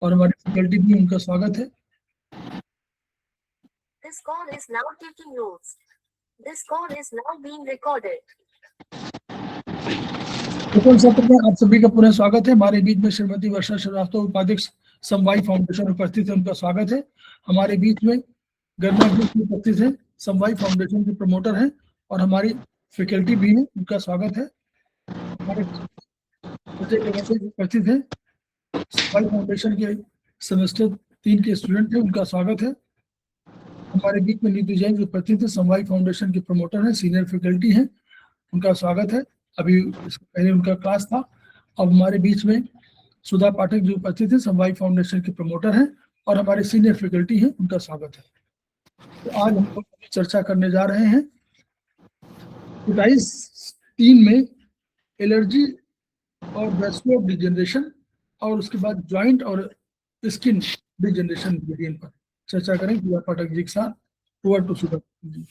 और हमारे फैकल्टी भी उनका स्वागत है। This call is now taking notes. This call is now being recorded. Open सत्र में आप सभी का पुनः स्वागत है। हमारे बीच में श्रीमती वर्षा श्रीवास्तव, उपाध्यक्ष समवाय फाउंडेशन उपस्थित है, उनका स्वागत है। हमारे बीच में गर्मा जी उपस्थित है, समवाय फाउंडेशन के प्रमोटर हैं और हमारी फैकल्टी भी है, उनका स्वागत है। हमारे उपस्थित है समवाय फाउंडेशन के सेमेस्टर 3 के स्टूडेंट हैं, उनका स्वागत है। हमारे बीच में नीतू जैन उपस्थित है, समवाय फाउंडेशन के प्रमोटर हैं, सीनियर फैकल्टी हैं, उनका स्वागत है। अभी पहले उनका क्लास था। अब हमारे बीच में सुधा पाठक जो उपस्थित है, समवाय फाउंडेशन के प्रमोटर हैं और हमारे सीनियर फैकल्टी हैं, उनका स्वागत है। तो आज हम लोग चर्चा करने जा रहे हैं 3 में एलर्जी और वैस्कुलर डिजेनरेशन और उसके बाद जॉइंट और स्किन डिजेनरेशन ग्रेडियंट पर चर्चा करें सुधा पाठक जी के साथ। Over to Sudha ji.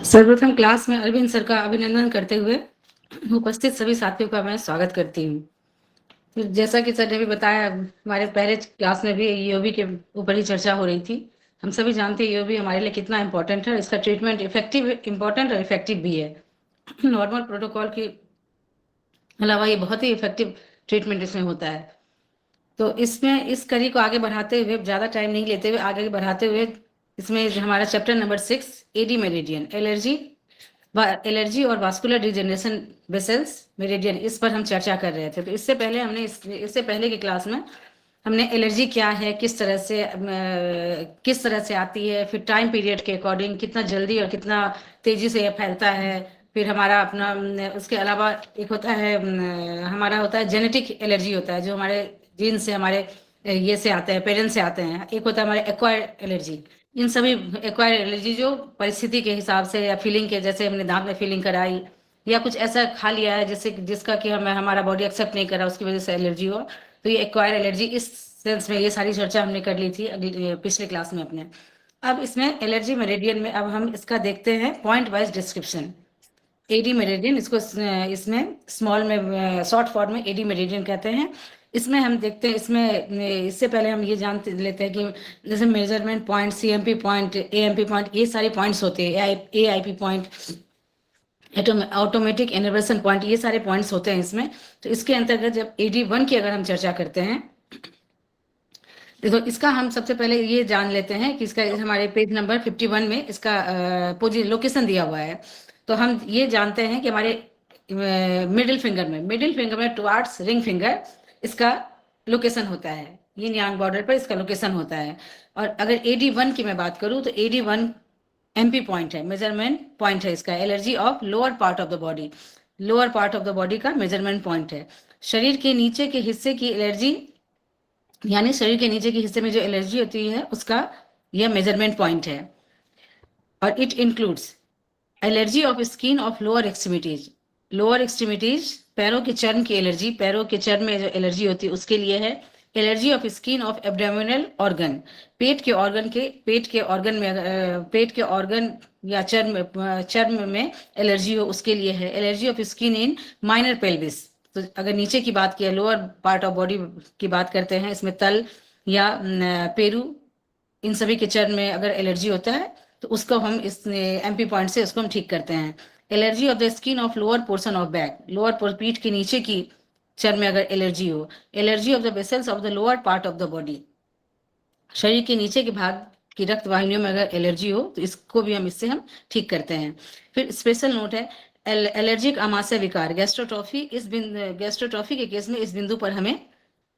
सर्वप्रथम क्लास में अरविंद सर का अभिनंदन करते हुए उपस्थित सभी साथियों का मैं स्वागत करती हूँ। फिर जैसा कि सर ने भी बताया, हमारे पहले क्लास में भी ईओबी के ऊपर ही चर्चा हो रही थी। हम सभी जानते हैं ईओबी हमारे लिए कितना इम्पोर्टेंट है, इसका ट्रीटमेंट इम्पोर्टेंट और इफेक्टिव भी है। नॉर्मल प्रोटोकॉल के अलावा ये बहुत ही इफेक्टिव ट्रीटमेंट इसमें होता है। तो इसमें इस कड़ी को आगे बढ़ाते हुए, ज़्यादा टाइम नहीं लेते हुए आगे बढ़ाते हुए, इसमें हमारा chapter number 6 AD meridian, allergy और वास्कुलर डिजेनरेशन वेसल्स मेरिडियन, इस पर हम चर्चा कर रहे थे। तो इससे पहले की क्लास में हमने एलर्जी क्या है, किस तरह से आती है, फिर टाइम पीरियड के अकॉर्डिंग कितना जल्दी और कितना तेजी से यह फैलता है। फिर हमारा अपना उसके अलावा एक होता है, हमारा होता है जेनेटिक एलर्जी होता है, जो हमारे जीन से, हमारे ये से आते हैं, पेरेंट्स से आते हैं। एक होता है हमारे एक्वायर्ड एलर्जी। इन सभी एक्वायर्ड एलर्जी जो परिस्थिति के हिसाब से या फीलिंग के, जैसे हमने दांत में फीलिंग कराई या कुछ ऐसा खा लिया है जिसका कि हमारा बॉडी एक्सेप्ट नहीं करा, उसकी वजह से एलर्जी हो, तो ये एक्वायर्ड एलर्जी, इस सेंस में ये सारी चर्चा हमने कर ली थी पिछले क्लास में अपने। अब इसमें एलर्जी मेरिडियन में अब हम इसका देखते हैं point wise description. AD meridian, इसको इसमें स्मॉल में शॉर्ट फॉर्म में एडी मेरिडियन कहते हैं। इसमें हम देखते हैं, इससे पहले हम ये जान लेते हैं कि जैसे measurement point, CMP point, AMP point, ये सारे पॉइंट्स होते हैं, AIP point, automatic innervation point, ये सारे पॉइंट्स होते हैं इसमें। तो इसके अंतर्गत जब AD1 की अगर हम चर्चा करते हैं, देखो इसका हम सबसे पहले ये जान लेते हैं कि इसका हमारे पेज नंबर 51 में इसका लोकेशन दिया हुआ है। तो हम ये जानते हैं कि हमारे मिडिल फिंगर में टुवार्ड्स रिंग फिंगर इसका लोकेशन होता है, यिन यांग बॉर्डर पर इसका लोकेशन होता है। और अगर AD1 की मैं बात करूं तो AD1 MP पॉइंट है, मेजरमेंट पॉइंट है इसका, allergy of lower part of the body, lower part of the body का मेजरमेंट पॉइंट है। शरीर के नीचे के हिस्से की एलर्जी, यानी शरीर के नीचे के हिस्से में जो एलर्जी होती है उसका यह मेजरमेंट पॉइंट है। और it includes allergy of skin of lower extremities, पैरों के चर्म की एलर्जी, पैरों के चर्म में जो एलर्जी होती है उसके लिए है। Allergy of skin of abdominal organ, पेट के ऑर्गन या चर्म में एलर्जी हो उसके लिए है। Allergy of skin in minor pelvis, तो अगर नीचे की बात किया, लोअर पार्ट ऑफ बॉडी की बात करते हैं, इसमें तल या पेरू, इन सभी के चर्म में अगर एलर्जी होता है तो उसको हम इस MP पॉइंट से उसको हम ठीक करते हैं। Allergy of the skin of lower portion of back, पीठ के नीचे की चर्म में अगर एलर्जी हो। Allergy of the vessels of the lower part of the body, शरीर के नीचे के भाग की रक्त वाहिनियों में अगर एलर्जी हो तो इसको भी इससे हम ठीक करते हैं। फिर स्पेशल नोट है एलर्जिक आमाशय विकार, गैस्ट्रोट्रॉफी के केस में इस बिंदु पर हमें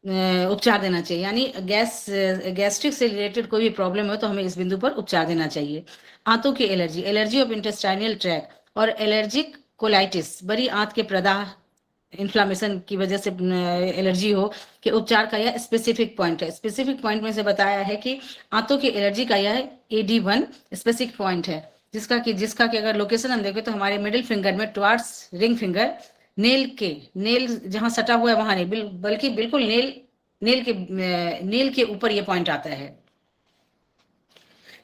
उपचार देना चाहिए, यानी गैस्ट्रिक से रिलेटेड कोई भी प्रॉब्लम हो तो हमें इस बिंदु पर उपचार देना चाहिए। आंतों की एलर्जी ऑफ इंटेस्टाइनल ट्रैक और एलर्जिक कोलाइटिस, बड़ी आंत के प्रदाह इन्फ्लामेशन की वजह से एलर्जी हो, के उपचार का यह स्पेसिफिक पॉइंट है। स्पेसिफिक पॉइंट में से बताया है कि आंतों की एलर्जी का यह AD1 स्पेसिफिक पॉइंट है, जिसका कि अगर लोकेशन हम देखें तो हमारे मिडिल फिंगर में टुवार्ड्स रिंग फिंगर, नेल जहां सटा हुआ है वहां नहीं, बल्कि बिल्कुल नेल के ऊपर ये पॉइंट आता है।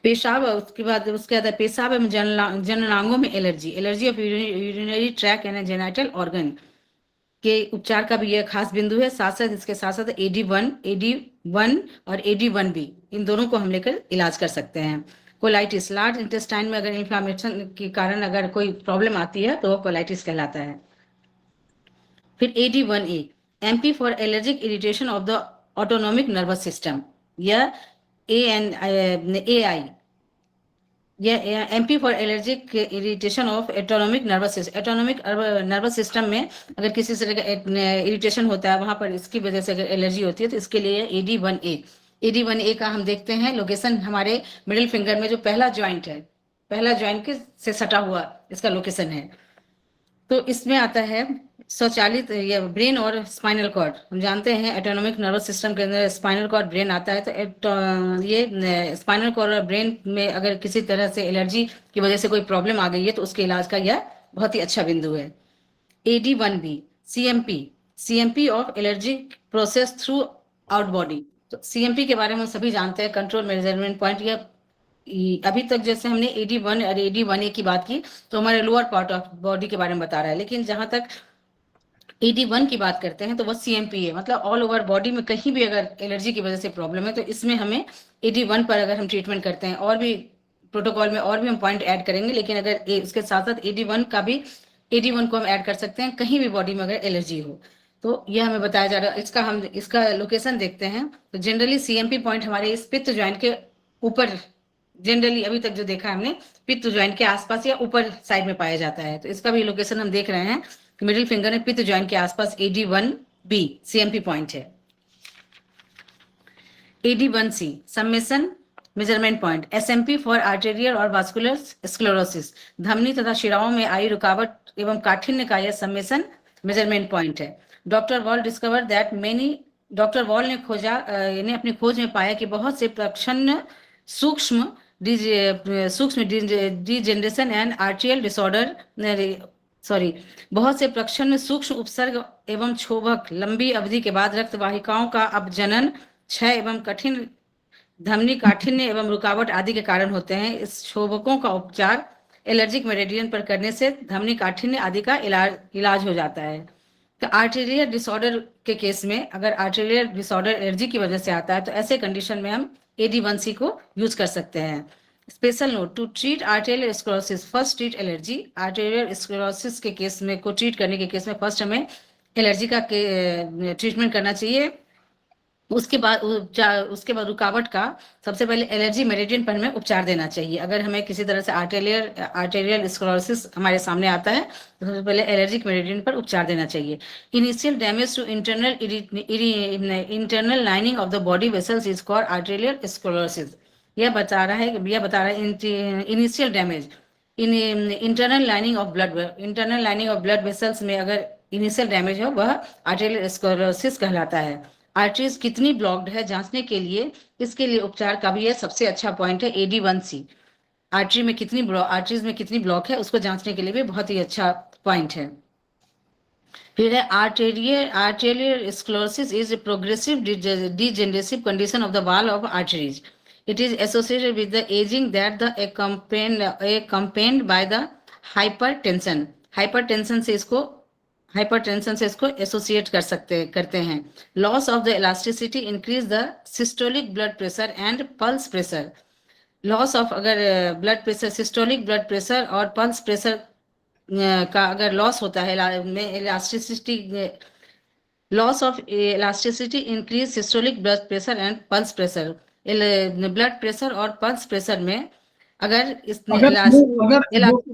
पेशाब, उसके बाद पेशाब एवं जननांगों में allergy of urinary track and genital organ, के उपचार का भी यह खास बिंदु है। साथ साथ इसके साथ साथ AD1 और AD1B इन दोनों को हम लेकर इलाज कर सकते हैं। कोलाइटिस, लार्ज इंटेस्टाइन में अगर इन्फ्लामेशन के कारण अगर कोई प्रॉब्लम आती है तो वो कोलाइटिस कहलाता है। फिर AD1A, MP for allergic irritation of the autonomic nervous system, या AI, यह MP for allergic irritation of autonomic nervous system. Autonomic nervous system में अगर किसी तरह का इरिटेशन होता है, वहां पर इसकी वजह से अगर एलर्जी होती है तो इसके लिए AD1A। AD1A का हम देखते हैं लोकेशन हमारे मिडिल फिंगर में जो पहला ज्वाइंट है, पहला ज्वाइंट के से सटा हुआ इसका लोकेशन है। तो इसमें आता है स्वचालित या ब्रेन और स्पाइनल कॉर्ड। हम जानते हैं ऑटोनोमिक नर्वस सिस्टम के अंदर स्पाइनल कॉर्ड, ब्रेन आता है। तो ये स्पाइनल कॉर्ड और ब्रेन में अगर किसी तरह से एलर्जी की वजह से कोई प्रॉब्लम आ गई है तो उसके इलाज का यह बहुत ही अच्छा बिंदु है। AD1B, CMP of allergic process through out body. तो CMP के बारे में हम सभी जानते हैं, कंट्रोल मेजरमेंट पॉइंट। या अभी तक जैसे हमने AD1 और AD1A की बात की तो हमारे लोअर पार्ट ऑफ बॉडी के बारे में बता रहा है, लेकिन जहां तक AD1 की बात करते हैं तो वह CMP है, मतलब ऑल ओवर बॉडी में कहीं भी अगर एलर्जी की वजह से प्रॉब्लम है तो इसमें हमें AD1 पर अगर हम ट्रीटमेंट करते हैं, और भी प्रोटोकॉल में और भी हम पॉइंट ऐड करेंगे, लेकिन अगर इसके साथ साथ AD1 को हम ऐड कर सकते हैं कहीं भी बॉडी में अगर एलर्जी हो। तो यह हमें बताया जा रहा है। हम इसका लोकेशन देखते हैं तो जनरली CMP पॉइंट हमारे इस पित्त ज्वाइंट के ऊपर, जनरली अभी तक जो देखा है हमने, पित्त ज्वाइंट के आसपास या ऊपर साइड में पाया जाता है। तो इसका भी लोकेशन हम देख रहे हैं, मिडिल फिंगर में पित्त ज्वाइंट के आसपास AD1B CMP पॉइंट है। AD1C, summation measurement point, SMP for arterial और वास्कुलर स्क्लेरोसिस। धमनी तथा शिराओं में आई रुकावट एवं काठिन्य का यह समेशन मेजरमेंट पॉइंट है। डॉक्टर वॉल ने अपनी खोज में पाया कि बहुत से प्रक्षन्न सूक्ष्म डिजेनरेशन एंड आर्टियल डिसऑर्डर बहुत से प्रक्षन्न सूक्ष्म उपसर्ग एवं क्षोभक लंबी अवधि के बाद रक्त वाहिकाओं का अपजनन, क्षय एवं कठिन धमनी काठिन्य एवं रुकावट आदि के कारण होते हैं। इस क्षोभकों का उपचार एलर्जिक मेरिडियन पर करने से धमनी काठिन्य आदि का इलाज हो जाता है। तो आर्टेरियल डिसऑर्डर के केस में, अगर आर्टेरियल डिसऑर्डर एलर्जी की वजह से आता है तो ऐसे कंडीशन में हम AD1C को यूज कर सकते हैं। Special note, to treat arterial sclerosis first treat allergy. Arterial sclerosis के केस में को ट्रीट करने के केस में फर्स्ट हमें एलर्जी का ट्रीटमेंट करना चाहिए। उसके बाद रुकावट का सबसे पहले एलर्जी मेरिडियन पर हमें उपचार देना चाहिए। अगर हमें किसी तरह से आर्टेरियल स्क्लेरोसिस हमारे सामने आता है तो सबसे पहले एलर्जिक मेरिडियन पर उपचार देना चाहिए। Initial damage to internal lining of the body vessels is called arterial sclerosis. यह बता रहा है initial damage internal lining of blood vessels में अगर इनिशियल डैमेज हो वह आर्टेरियल स्क्लेरोसिस कहलाता है। आर्टरीज कितनी ब्लॉक्ड है जांचने के लिए, इसके लिए उपचार का भी यह सबसे अच्छा पॉइंट है AD1C। आर्टरीज में कितनी ब्लॉक है उसको जांचने के लिए भी बहुत ही अच्छा पॉइंट है। फिर है arterial sclerosis is a progressive degenerative condition of the wall of arteries. It is associated with the ageing that the accompanied by the hypertension. Hypertension से इसको एसोसिएट करते हैं। Loss of the elasticity increase the systolic blood pressure and pulse pressure. Loss of अगर blood pressure, systolic blood pressure और pulse pressure का अगर loss होता है, loss of elasticity increase systolic blood pressure and pulse pressure. Blood pressure और pulse pressure में अगर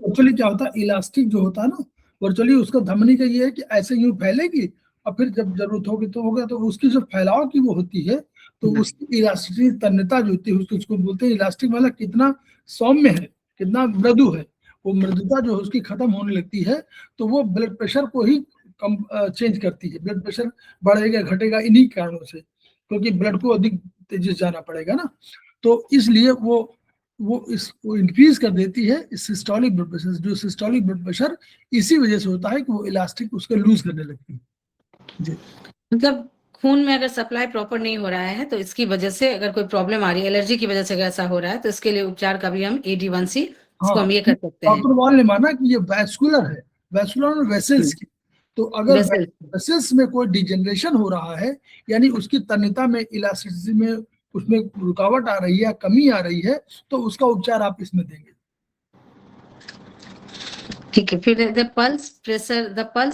virtually क्या होता है, इलास्टिक जो होता है ना, वर्चुअली उसका धमनी का ये है कि ऐसे यूं फैलेगी और फिर जब जरूरत होगी तो होगा, तो उसकी जो फैलाव की वो होती है तो उसकी इलास्टिसिटी, तन्यता जो होती है उसको बोलते हैं इलास्टिक, वाला कितना सौम्य है, कितना मृदु है। वो मृदुता जो है उसकी खत्म होने लगती है तो वो ब्लड प्रेशर को ही कम चेंज करती है। ब्लड प्रेशर बढ़ेगा घटेगा इन्हीं कारणों से, क्योंकि ब्लड को अधिक तेजी से जाना पड़ेगा ना, तो इसलिए वो इंक्रीज कर देती है सिस्टोलिक ब्लड प्रेशर। जो सिस्टोलिक ब्लड प्रेशर इसी वजह से होता है कि वो इलास्टिक उसको लूज करने लगती है जी। मतलब खून में अगर सप्लाई प्रॉपर नहीं हो रहा है तो इसकी वजह से अगर कोई प्रॉब्लम आ रही है, एलर्जी की वजह से अगर ऐसा हो रहा है तो इसके लिए उपचार का भी हम AD1C इसको हम ये कर सकते हैं। डॉक्टर वॉल ने माना कि ये वैस्कुलर है, वैस्कुलर और वेसल्स की, तो अगर Vessels. वेसल्स में कोई डिजेनरेशन हो रहा है, यानी उसकी तन्यता में, इलास्टिसिटी में उसमें रुकावट आ रही है, कमी आ रही है, तो उसका उपचार आप इसमें देंगे। ठीक है, फिर the pulse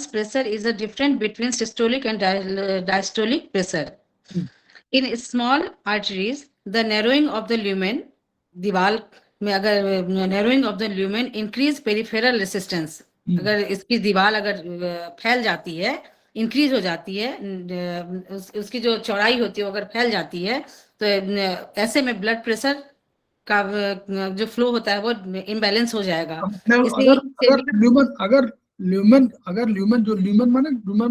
pressure is a different between systolic and diastolic pressure in small arteries. The narrowing of the lumen, दीवार में अगर narrowing of the lumen increase peripheral resistance, अगर इसकी दीवार अगर फैल जाती है, इंक्रीज हो जाती है, उसकी जो चौड़ाई होती है वो अगर फैल जाती है, तो ऐसे में ब्लड प्रेशर का जो फ्लो होता है वो इम्बैलेंस हो जाएगा। अगर ल्यूमन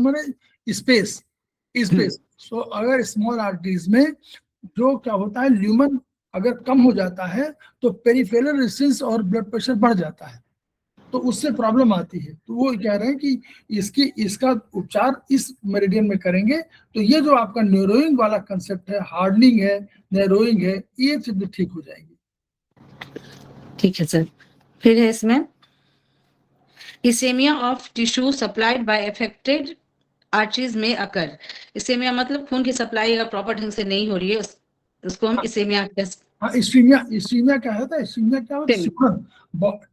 माने स्पेस, सो अगर स्मॉल आर्टरीज में जो क्या होता है, ल्यूमन अगर कम हो जाता है तो पेरिफेरल रेजिस्टेंस और ब्लड प्रेशर बढ़ जाता है, तो उससे प्रॉब्लम आती है। तो वो कह रहे हैं कि इसका उपचार इस मेरिडियन में करेंगे, तो ये जो आपका नैरोइंग वाला कंसेप्ट है, हार्डनिंग है, नैरोइंग है, ये चीजें ठीक हो जाएंगी। ठीक है सर। फिर है इसमें ischaemia of tissue supplied by affected arteries में अकर। इसेमिया मतलब खून की सप्लाई अगर प्रॉपर ढंग से नहीं हो रही है, उसको हम इसेमिया हाँ, इस्कीमिया क्या होता है? इस्कीमिया क्या होता है? सिकुड़न।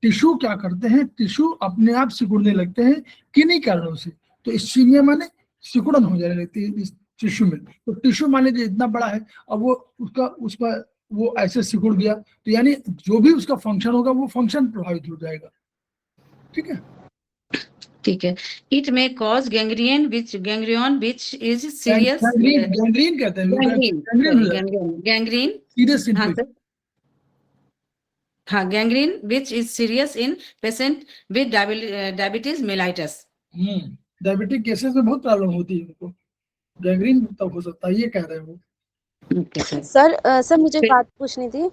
टिश्यू क्या करते हैं, टिश्यू अपने आप सिकुड़ने लगते हैं, किन्हीं कारणों से। तो इस्कीमिया माने सिकुड़न हो जाने लगती है इस टिश्यू में। तो टिश्यू मान लीजिए इतना बड़ा है, अब वो उसका वो ऐसे सिकुड़ गया, तो यानी जो भी उसका फंक्शन होगा वो फंक्शन प्रभावित हो जाएगा। ठीक है, ठीक है। इट में cause gangrene which is serious. Gangrene कहते हैं, गैंग्रीन सीरियस। हाँ सर, हाँ, gangrene which is serious in patient with diabetes mellitus. Diabetic cases में बहुत प्रॉब्लम होती है उनको, गैंग्रीन तब हो सकता है, ये कह रहे हैं वो। सर मुझे बात पूछनी थी।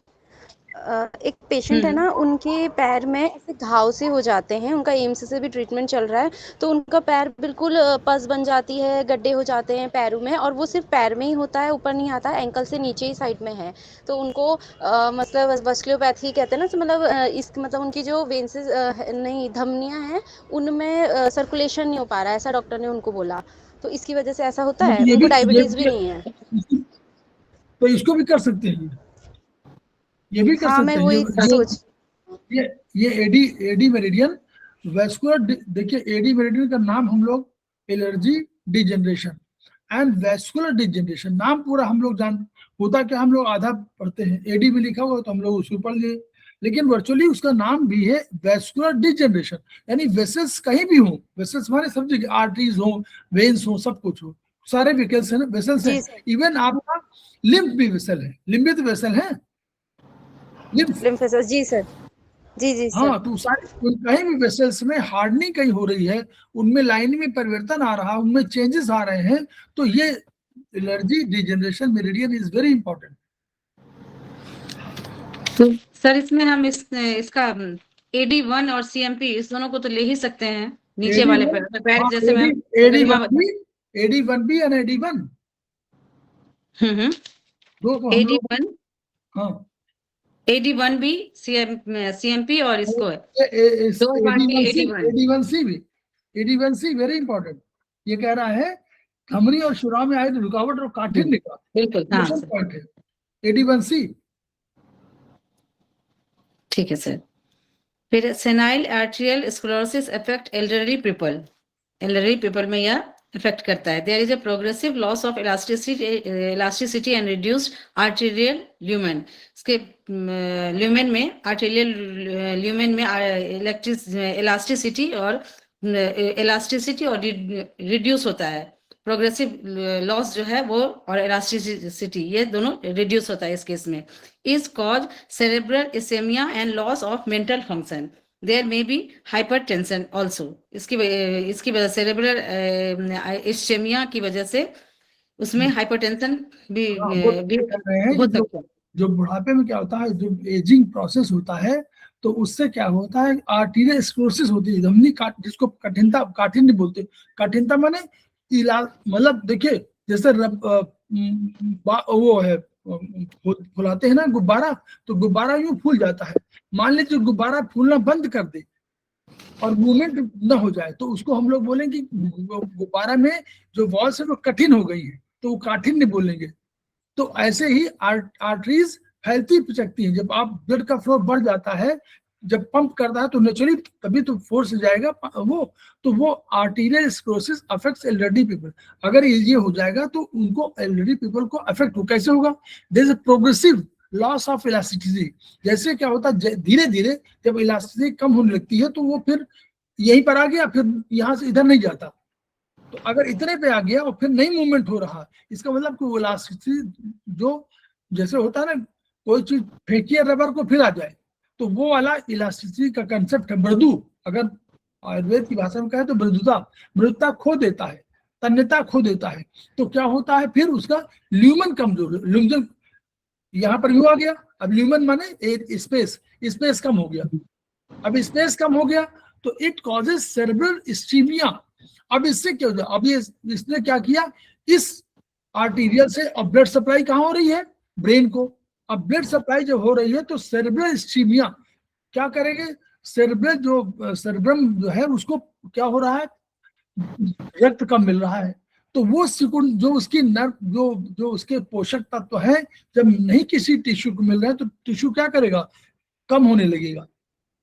एक पेशेंट है ना, उनके पैर में ऐसे घाव से हो जाते हैं, उनका एम्स से भी ट्रीटमेंट चल रहा है, तो उनका पैर बिल्कुल पस बन जाती है, गड्ढे हो जाते हैं पैरों में, और वो सिर्फ पैर में ही होता है, ऊपर नहीं आता, एंकल से नीचे ही साइड में है। तो उनको मतलब वस्कुलोपैथी कहते हैं ना, मतलब मतलब उनकी जो वेंसेस नहीं धमनियां हैं, उनमें सर्कुलेशन नहीं हो पा रहा है, ऐसा डॉक्टर ने उनको बोला। तो इसकी वजह से ऐसा होता है, उनको डायबिटीज भी नहीं है। तो इसको भी कर सकते हैं, ये भी कर सकते हैं। ये एडी मेरिडियन वैस्कुलर, देखिए एडी मेरिडियन का नाम हम लोग allergy degeneration and vascular degeneration, नाम पूरा हम लोग होता क्या, हम लोग आधा पढ़ते हैं, एडी में लिखा हुआ तो हम लोग उसको पढ़ लिए, लेकिन वर्चुअली उसका नाम भी है वैस्कुलर डिजेनरेशन, यानी वेसल्स कहीं भी हो, वेसल्स हमारे सब जगह, आर्टरीज हो, वेन्स हो, सब कुछ हो, सारे वेसल्स है। इवन आपका लिम्फ भी वेसल है, लिम्बित वेसल है, लिम्फ वेसल्स। जी सर, जी सर। हाँ, तो सारे कहीं भी वेसल्स में हार्डनिंग कहीं हो रही है, उनमें लाइन में परिवर्तन आ रहा है, उनमें चेंजेस आ रहे हैं, तो ये allergy degeneration meridian is very important. तो सर इसमें हम इसका AD1 और CMP इस दोनों को तो ले ही सकते हैं, नीचे वाले पैर जैसे मैं AD1B और AD1 दो को AD1 हाँ, AD1B CMP और इसको AD1C वेरी इंपॉर्टेंट। ये कह रहा है धमनी और शुरा में आए रुकावट और काठिन्य का बिल्कुल पॉइंट है AD1C। ठीक है सर। फिर senile arterial sclerosis affect elderly people में यह इफेक्ट करता है। There is a progressive loss of elasticity and reduced arterial lumen. इसके ल्यूमेन में, आर्टेरियल ल्यूमेन में इलास्टिसिटी और रिड्यूस होता है। प्रोग्रेसिव लॉस जो है वो और इलास्टिसिटी, ये दोनों रिड्यूस होता है इस केस में। Is cause cerebral ischaemia and loss of mental function. There may be hypertension also. इसकी वजह सेरेब्रल इसेमिया की वजह से उसमें हाइपरटेंशन भी हो सकता है। जो बुढ़ापे में क्या होता है, जो एजिंग प्रोसेस होता है, तो उससे क्या होता है, आर्टेरियल स्क्लेरोसिस होती है, धमनी जिसको काठिन्य बोलते हैं। काठिन्यता माने इलाज, मतलब देखिए जैसे वो है, फुलाते हैं ना गुब्बारा, तो गुब्बारा यूं फूल जाता है। मान लीजिए गुब्बारा फूलना बंद कर दे, और मूवमेंट न हो जाए तो उसको हम लोग बोलेंगे गुब्बारा में जो वॉल्स है वो कठिन हो गई है, तो वो काठिन्य बोलेंगे। तो ऐसे ही आर्टरीज फैलती पिचकती हैं। जब आप ब्लड का फ्लो बढ़ जाता है, जब पंप करता है तो नेचुरली तभी तो फोर्स जाएगा वो arterial sclerosis affects elderly people. अगर ये हो जाएगा तो उनको एल्डरली पीपल को अफेक्ट हो, कैसे होगा? There is a progressive loss of elasticity. जैसे क्या होता है, धीरे धीरे जब इलास्टिसिटी कम होने लगती है तो वो फिर यहीं पर आ गया, फिर यहाँ से इधर नहीं जाता। तो अगर इतने पे आ गया और फिर नहीं मूवमेंट हो रहा, इसका मतलब कि वो इलास्टिसिटी जो जैसे होता है ना, कोई चीज फेंकिए रबर को फिर आ जाए, तो वो वाला इलास्टिसिटी का कंसेप्ट है मृदु। अगर आयुर्वेद की भाषा में कहे तो मृदुता खो देता है, तन्यता खो देता है। तो क्या होता है फिर उसका ल्यूमन कमजोर, ल्यूमन यहाँ पर यू आ गया। अब ल्यूमन माने स्पेस कम हो गया। अब स्पेस कम हो गया तो इट कॉजेज सेरेब्रल इस्कीमिया। अब इससे क्या हो जाए, अब ये इसने क्या किया, इस आर्टीरियल से अब ब्लड सप्लाई कहाँ हो रही है? ब्रेन को। अब ब्लड सप्लाई जब हो रही है तो सेरेब्रल इस्कीमिया क्या करेंगे, सेरेब्रम जो है उसको क्या हो रहा है, रक्त कम मिल रहा है। तो वो सिकुड़ जो उसकी नर्व जो उसके पोषक तत्व है, जब नहीं किसी टिश्यू को मिल रहा है तो टिश्यू क्या करेगा, कम होने लगेगा।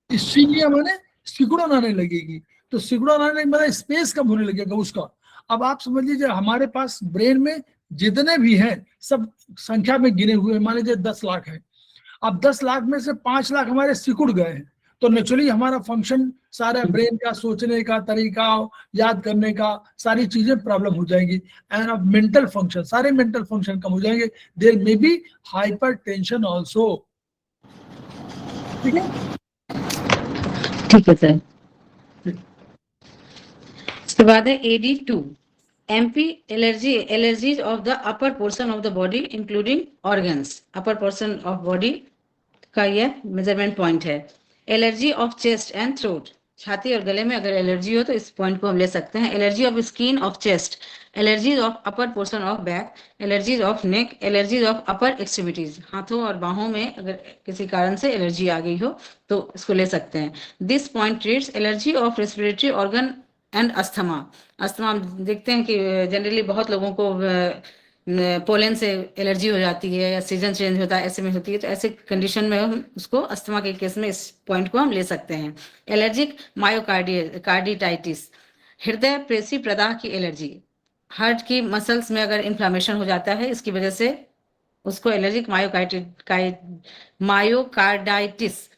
इस्कीमिया माने सिकुड़न आने लगेगी। तो सिकुड़न आने मतलब स्पेस कम होने लगेगा उसका। अब आप समझ लीजिए हमारे पास ब्रेन में जितने भी हैं सब संख्या में गिने हुए, मान लीजिए 10 लाख है। अब 10 लाख में से 5 लाख हमारे सिकुड़ गए हैं, तो नेचुरली हमारा फंक्शन सारा ब्रेन का, सोचने का तरीका, याद करने का, सारी चीजें प्रॉब्लम हो जाएंगी। एंड अब मेंटल फंक्शन, सारे मेंटल फंक्शन कम हो जाएंगे। There may be hypertension also. ठीक है, ठीक है सर। उसके बाद है AD2 MP allergies of the upper portion of the body including organs. Upper portion of body का यह मेजरमेंट पॉइंट है। Allergy of chest and throat, छाती और गले में अगर एलर्जी हो तो इस पॉइंट को हम ले सकते हैं। Allergy of skin of chest, allergies of upper portion of back, allergies of neck, allergies of upper extremities, हाथों और बाहों में अगर किसी कारण से एलर्जी आ गई हो तो इसको ले सकते हैं। This point treats allergy of respiratory organ and asthma. Asthma देखते हैं कि जनरली बहुत लोगों को पोलन से एलर्जी हो जाती है या सीजन चेंज होता है, ऐसे में होती है। तो ऐसे कंडीशन में हम उसको अस्थमा के केस में इस पॉइंट को हम ले सकते हैं। एलर्जिक मायोकार्डिटाइटिस, हृदय पेशी प्रदाह की एलर्जी, हार्ट की मसल्स में अगर इन्फ्लामेशन हो जाता है इसकी वजह से उसको एलर्जिक मायोकार्डाइटिस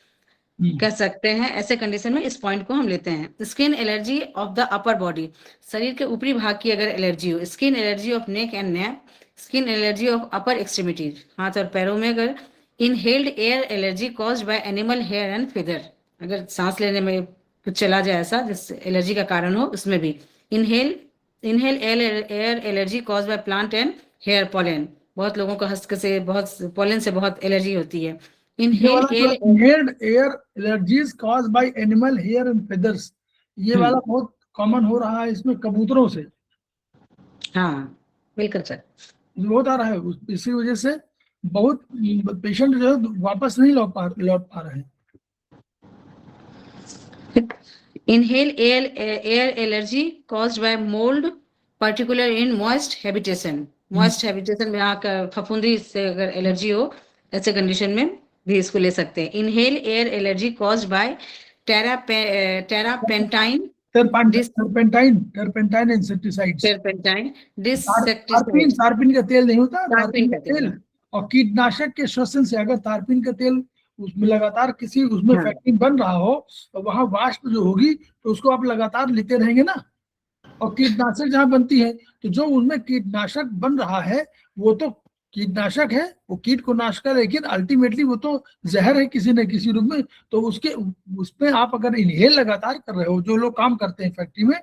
कह सकते हैं। ऐसे कंडीशन में इस पॉइंट को हम लेते हैं। Skin allergy of the upper body, शरीर के ऊपरी भाग की अगर एलर्जी हो। Skin allergy of neck and neck, skin allergy of upper extremities, हाथ और पैरों में अगर। Inhaled air allergy caused by animal hair and feather, अगर सांस लेने में कुछ चला जाए ऐसा जिससे एलर्जी का कारण हो, उसमें भी। Inhale air allergy caused by plant and hair pollen, बहुत लोगों को हस्त से बहुत पॉलन से बहुत एलर्जी होती है। Inhaled air allergies caused by animal hair and feathers, ये वाला बहुत कॉमन हो रहा है इसमें कबूतरों से। हाँ बिल्कुल सर, बहुत आ रहा है, इसी वजह से बहुत पेशेंट जो है वापस नहीं लौट पा रहे हैं। Inhale air allergy caused by mold, particular in moist habitation. Moist habitation में यहाँ का फफूंदी से अगर एलर्जी हो, ऐसे कंडीशन में भी इसको ले सकते हैं। Inhale air allergy caused by terrapentyne insecticides, disinsecticide, तारपीन का तेल नहीं होता, तारपीन का तेल, और कीटनाशक के श्वसन से अगर तारपीन का तेल उसमें लगातार किसी उसमें फैक्ट्री बन रहा हो तो वहां वाष्प जो होगी तो उसको आप लगातार लेते रहेंगे ना। और कीटनाशक जहाँ बनती है तो जो उनमें कीटनाशक बन रहा है वो तो कीटनाशक है, वो कीट को नाश कर, लेकिन अल्टीमेटली वो तो जहर है किसी न किसी रूप में। तो उसमें आप अगर इनहेल लगातार कर रहे हो, जो लोग काम करते हैं फैक्ट्री में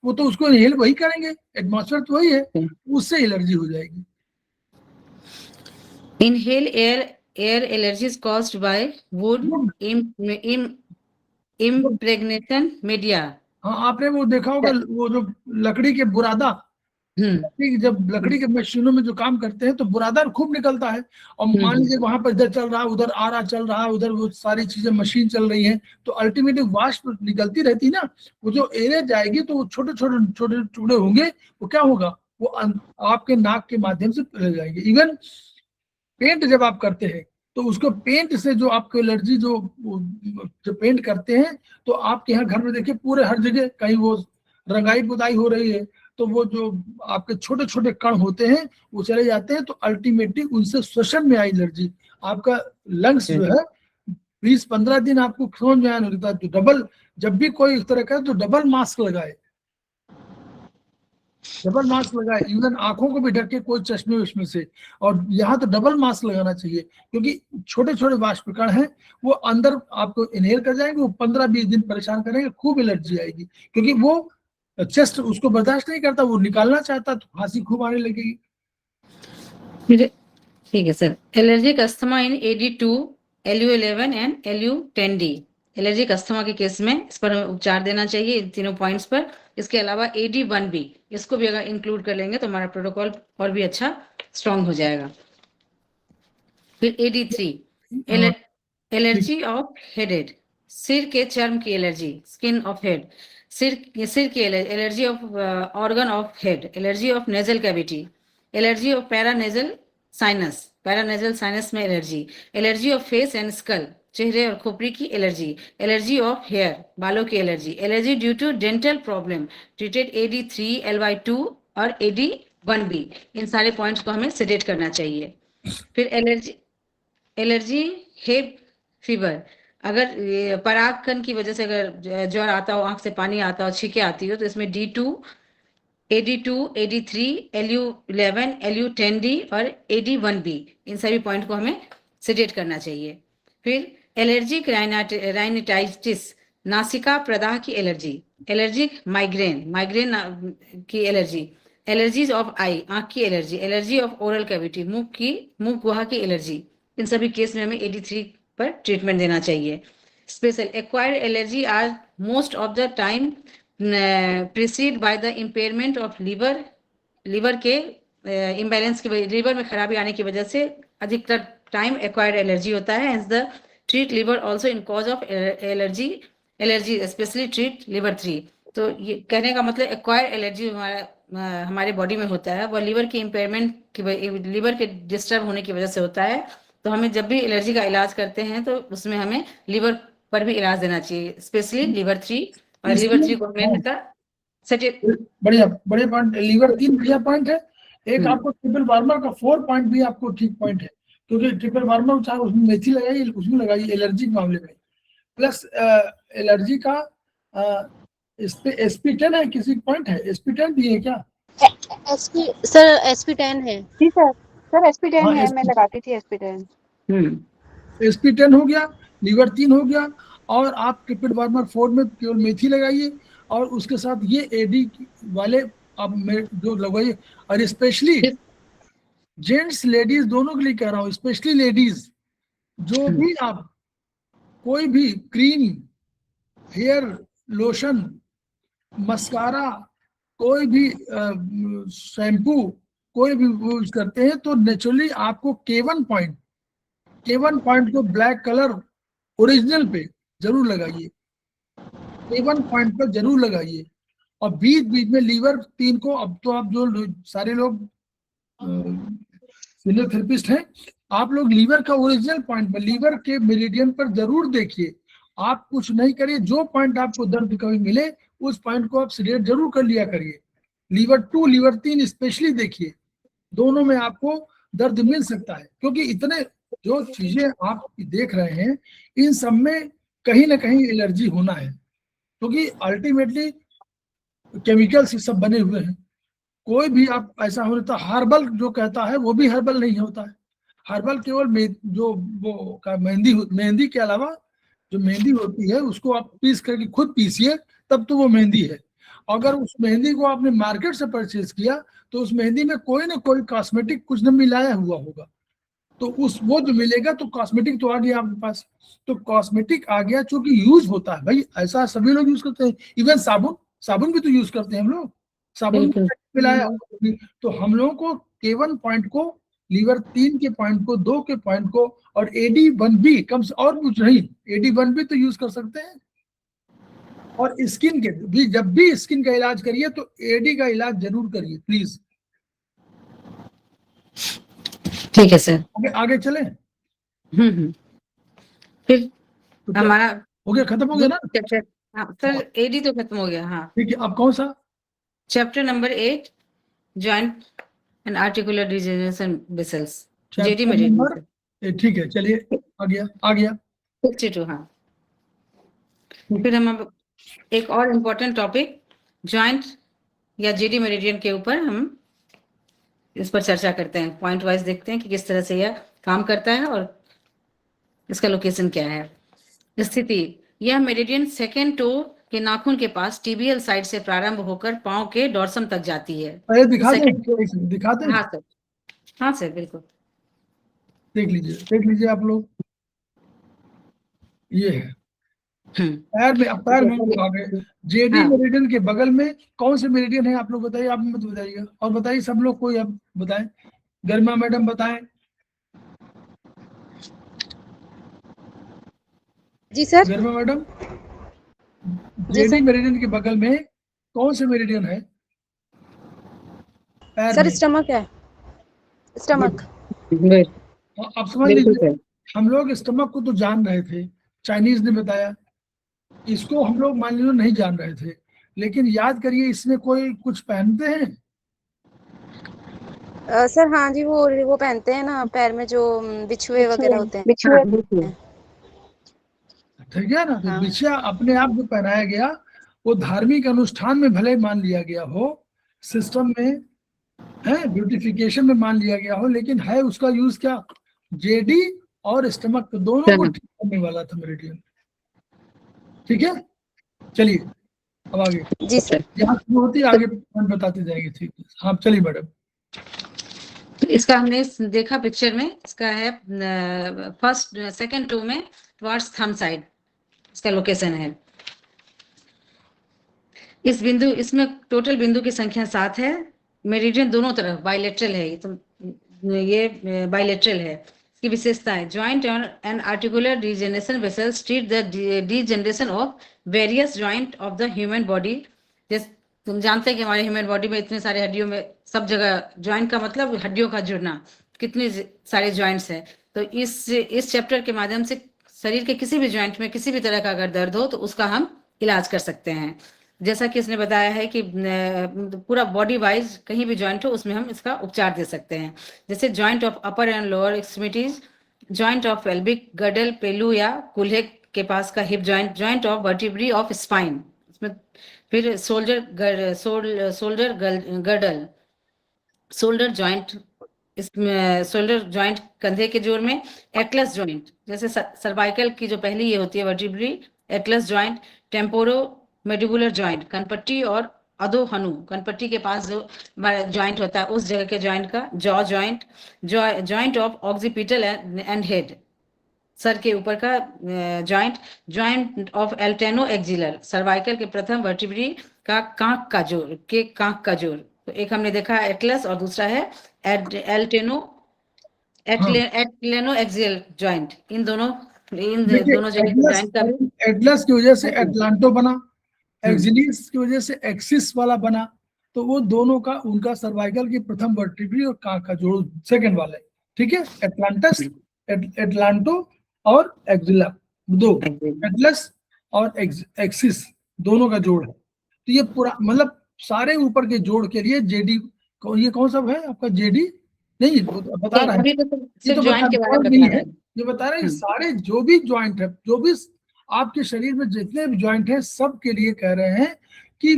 वो तो उसको इनहेल वही करेंगे, एटमॉस्फेयर तो वही है, उससे एलर्जी हो जाएगी। Inhale air allergies caused by wood impregnation media. हाँ, आपने वो देखा होगा, वो जो लकड़ी के बुरादा जब लकड़ी के मशीनों में जो काम करते हैं तो बुरादा खूब निकलता है, और मान लीजिए वहां पर इधर चल रहा है, उधर आ रहा चल रहा है, उधर वो सारी चीजें मशीन चल रही है, तो अल्टीमेटली वाष्प निकलती रहती ना, वो जो एरिया जाएगी तो वो छोटे छोटे छोटे टुकड़े होंगे, वो क्या होगा, वो आपके नाक के माध्यम से फैल जाएंगे। इवन पेंट जब आप करते हैं तो उसको पेंट से जो आपको एलर्जी जो पेंट करते हैं, तो आपके यहाँ घर में देखिए पूरे हर जगह कहीं वो रंगाई पुताई हो रही है, तो वो जो आपके छोटे छोटे कण होते हैं वो चले जाते हैं, तो अल्टीमेटली उनसे श्वसन में आई एलर्जी, आपका लंग्स जो है 20-15 दिन आपको समझ में आने लगता है। तो डबल, जब भी कोई इस तरह का तो डबल मास्क लगाए, डबल मास्क लगाए, इवन आंखों को भी ढके कोई चश्मे विश्मे से, और यहाँ तो डबल मास्क लगाना चाहिए, क्योंकि छोटे छोटे वाष्पकण हैं वो अंदर आपको इनहेल कर जाएंगे, वो 15-20 दिन परेशान करेंगे, खूब एलर्जी आएगी, क्योंकि वो चेस्ट उसको बर्दाश्त नहीं करता, वो निकालना चाहता, तो खांसी खूब आने लगेगी। ठीक है sir. Allergic asthma in AD2, LU11 and LU10D। Allergic asthma के केस में इस पर हमें उपचार देना चाहिए, इन तीनों पॉइंट्स पर। इसके अलावा AD1B, इसको भी अगर इंक्लूड कर लेंगे तो हमारा प्रोटोकॉल और भी अच्छा स्ट्रॉन्ग हो जाएगा। फिर AD3, एलर्जी ऑफ हेडेड, सिर के चर्म की एलर्जी, स्किन ऑफ हेड, सिर की allergy of organ of head, allergy of nasal cavity, allergy of paranasal sinus में allergy, allergy of face and skull, चेहरे और खोपड़ी की एलर्जी, एलर्जी ऑफ हेयर, बालों की allergy, allergy due to dental problem, treated AD3, LY2 और AD1B। इन सारे points को हमें सेडेट करना चाहिए। फिर एलर्जी हेब फीवर, अगर परागकण की वजह से अगर ज्वर आता हो, आंख से पानी आता हो, छींके आती हो, तो इसमें AD2, AD3, LU11, LU10D और AD1B, इन सभी पॉइंट को हमें सेडेट करना चाहिए। फिर एलर्जिक राइनाइटिस, नासिका प्रदाह की एलर्जी, एलर्जिक माइग्रेन की एलर्जी, एलर्जीज ऑफ आई, आंख की allergy, allergy of oral cavity, मुंह गुहा की एलर्जी, इन सभी केस में हमें AD3 पर ट्रीटमेंट देना चाहिए। Special acquired allergy are most of the time preceded by the impairment of liver के इम्बैलेंस की वजह, लीवर में खराबी आने की वजह से अधिकतर टाइम एक्वायर्ड एलर्जी होता है। Hence the treat liver also in cause of allergy specially treat liver 3। तो ये कहने का मतलब एक्वायर्ड एलर्जी हमारे बॉडी में होता है, वो लीवर की इम्पेयरमेंट की, लीवर के डिस्टर्ब होने की वजह से होता है। तो हमें जब भी एलर्जी का इलाज करते हैं तो उसमें हमें लीवर पर भी इलाज देना चाहिए, स्पेशली लिवर 3। और लिवर 3 को बढ़िया पॉइंट, लिवर 3 बढ़िया पॉइंट है। एक आपको ट्रिपल वार्मर का 4 पॉइंट भी आपको ठीक पॉइंट है, क्योंकि ट्रिपल वार्मर चाहे उसमें मेथी लगाइए, उसमें लगाइए एलर्जी के मामले में। प्लस एलर्जी का इस पे SP10 है, किसी पॉइंट है SP10 भी है क्या? सर SP10 है। जी सर SP10 है, मैं लगाती थी SP10। SP10 हो गया, लिवर 3 हो गया, और आप ट्रिपल वार्मर 4 में केवल मेथी लगाइए, और उसके साथ ये AD वाले आप जो लगाइए। और स्पेशली जेंट्स लेडीज दोनों के लिए कह रहा हूँ, स्पेशली लेडीज, जो भी आप कोई भी क्रीम, हेयर लोशन, मस्कारा, कोई भी शैम्पू कोई भी यूज करते हैं, तो नेचुरली आपको K1 पॉइंट को ब्लैक कलर ओरिजिनल पे जरूर लगाइए, K1 पॉइंट पर जरूर लगाइए। और बीच बीच में लीवर 3 को, अब तो आप जो सारे लोग फिजियोथेरेपिस्ट हैं, आप लोग लीवर का ओरिजिनल पॉइंट पर, लीवर के मेरिडियन पर जरूर देखिए। आप कुछ नहीं करिए, जो पॉइंट आपको दर्द कभी मिले उस पॉइंट को आप सेडेट जरूर कर लिया करिए। लीवर 2, लीवर 3 स्पेशली देखिए, दोनों में आपको दर्द मिल सकता है, क्योंकि इतने जो चीजें आप देख रहे हैं इन सब में कहीं ना कहीं एलर्जी होना है, क्योंकि अल्टीमेटली केमिकल से सब बने हुए हैं। कोई भी आप ऐसा होता, हर्बल जो कहता है वो भी हर्बल नहीं होता है। हर्बल केवल जो वो मेहंदी के अलावा जो मेहंदी होती है उसको आप पीस करके खुद पीसिए, तब तो वो मेहंदी है। अगर उस मेहंदी को आपने मार्केट से परचेज किया तो उस मेहंदी में कोई ना कोई कॉस्मेटिक कुछ न मिलाया हुआ होगा, तो वो जो मिलेगा तो कॉस्मेटिक तो आ गया आपके पास। तो कॉस्मेटिक आ गया, चूंकि यूज होता है भाई, ऐसा सभी लोग यूज करते हैं। इवन साबुन भी तो यूज करते हैं हम लोग, साबुन में बिल्कुल। मिलाया, तो हम लोगों को K1 पॉइंट को, लीवर 3 के पॉइंट को, 2 के पॉइंट को और AD1B कम से और कुछ नहीं, AD1B तो यूज कर सकते हैं। और स्किन के भी, जब भी स्किन का इलाज करिए तो AD का इलाज जरूर करिए प्लीज। ठीक है सर। आगे चले। फिर तो क्या हमारा हो गया, खत्म हो गया ना? चैप्टर, हाँ सर, एडी तो खत्म हो गया। हाँ, ठीक है, अब कौन सा? Chapter number 8, joint and articular degeneration vessels, JD chapter number meridian. ठीक है, चलिए आ गया 62। हाँ, फिर हम अब एक और इम्पोर्टेंट टॉपिक जॉइंट या जेडी मेरिडियन के ऊपर हम इस पर चर्चा करते हैं, पॉइंट वाइज देखते हैं कि किस तरह से यह काम करता है और इसका लोकेशन क्या है। स्थिति, यह मेरिडियन सेकेंड टो के नाखून के पास टीबियल साइड से प्रारंभ होकर पांव के डॉर्सम तक जाती है। पहले दिखा Second toe- दें, दिखा दें। हाँ सर, हाँ सर, बिल्कुल। देख लीजिए आप लोग, ये है पैर में। अब पैर में आ गए। जेडी हाँ। मेरिडियन के बगल में कौन से मेरिडियन है आप लोग बताइए, आप मत बताइएगा, और बताइए सब लोग, कोई आप बताएं, गरिमा मैडम बताएं। जी सर। गरिमा मैडम, जी जेडी सर। मेरिडियन के बगल में कौन से मेरिडियन है पैर सर में? स्टमक है, स्टमक। आप समझ लीजिए, हम लोग स्टमक को तो जान रहे थे, चाइनीज ने बताया, इसको हम लोग मान लीजिए नहीं जान रहे थे, लेकिन याद करिए इसमें कोई कुछ पहनते हैं? सर हाँ जी, वो पहनते हैं ना पैर में, जो बिछुए वगैरह होते हैं। बिछुए। ठीक है ना? तो हाँ। बिछिया अपने आप जो पहनाया गया, वो धार्मिक अनुष्ठान में भले मान लिया गया हो, सिस्टम में है, ब्यूटिफिकेशन में मान लिया गया हो, लेकिन है उसका यूज क्या? जेडी और स्टमक दोनों को ठीक करने वाला था मेरिडियन। ठीक है, चलिए अब आगे। जी सर। यहाँ शुरू होती है, आगे हम बताते जाएंगे। ठीक है, हाँ चलिए मैडम। इसका हमने देखा पिक्चर में, इसका है फर्स्ट सेकंड टू में टुवर्ड्स थंब साइड इसका लोकेशन है। इस बिंदु, इसमें टोटल बिंदु की संख्या 7 है। मेरिडियन दोनों तरफ बाइलेटरल है, ये बाइलेटरल है। इसकी विशेषता है, joint and articular degeneration vessels treat the degeneration of various joint of the human body. जैसे तुम जानते हैं कि हमारे ह्यूमन बॉडी में इतने सारे हड्डियों में, सब जगह जॉइंट का मतलब हड्डियों का जुड़ना, कितने सारे जॉइंट्स हैं। तो इस चैप्टर के माध्यम से शरीर के किसी भी जॉइंट में किसी भी तरह का अगर दर्द हो तो उसका हम इलाज कर सकते हैं। जैसा कि इसने बताया है कि पूरा बॉडी वाइज कहीं भी जॉइंट हो उसमें हम इसका उपचार दे सकते हैं। जैसे joint of upper and lower extremities, joint of pelvic girdle, पेलू या कूल्हे के पास का hip joint, joint of vertebrae of spine, इसमें फिर शोल्डर गर्डल, शोल्डर जॉइंट, इसमें शोल्डर जॉइंट कंधे के जोड़ में, एटलस जॉइंट जैसे सर्वाइकल की जो पहली ये होती है vertebrae, atlas joint, temporo mandibular joint, कनपट्टी और अधोहनु, कनपट्टी के पास जो जॉइंट होता है उस जगह के जॉइंट का, jaw joint, joint of occipital and head, sir के ऊपर का जॉइंट, जॉइंट ऑफ एल्टेनो एक्जिलर, सर्वाइकल के प्रथम वर्टिब्री का कांक का जोड़, के कांक का जोड़। तो एक हमने देखा एटलस और दूसरा है एल्टेनो एटलेनो एक्सियल जॉइंट। इन दोनों जगह के जॉइंट का भी एटलस की वजह से एटलांटो बना, एक्सिलिस की वजह से एक्सिस वाला बना, तो वो दोनों का उनका सर्वाइकल की प्रथम वर्टिब्री और कांक का जोड़ सेकंड वाला है। ठीक है, एटलांटस, एटलांटो और एक्सिला, दो, एटलस और एक्सिस दोनों का जोड़ है। तो ये पूरा मतलब सारे ऊपर के जोड़ के लिए जेडी, ये कौन सा है आपका जेडी? नहीं बता रहा है, अभी तो सिर्फ जॉइंट के बारे में नहीं बता है, रहे हैं। ये बता रहे हैं सारे जो भी जॉइंट है, जो भी आपके शरीर में जितने भी जॉइंट है, सब के लिए कह रहे हैं कि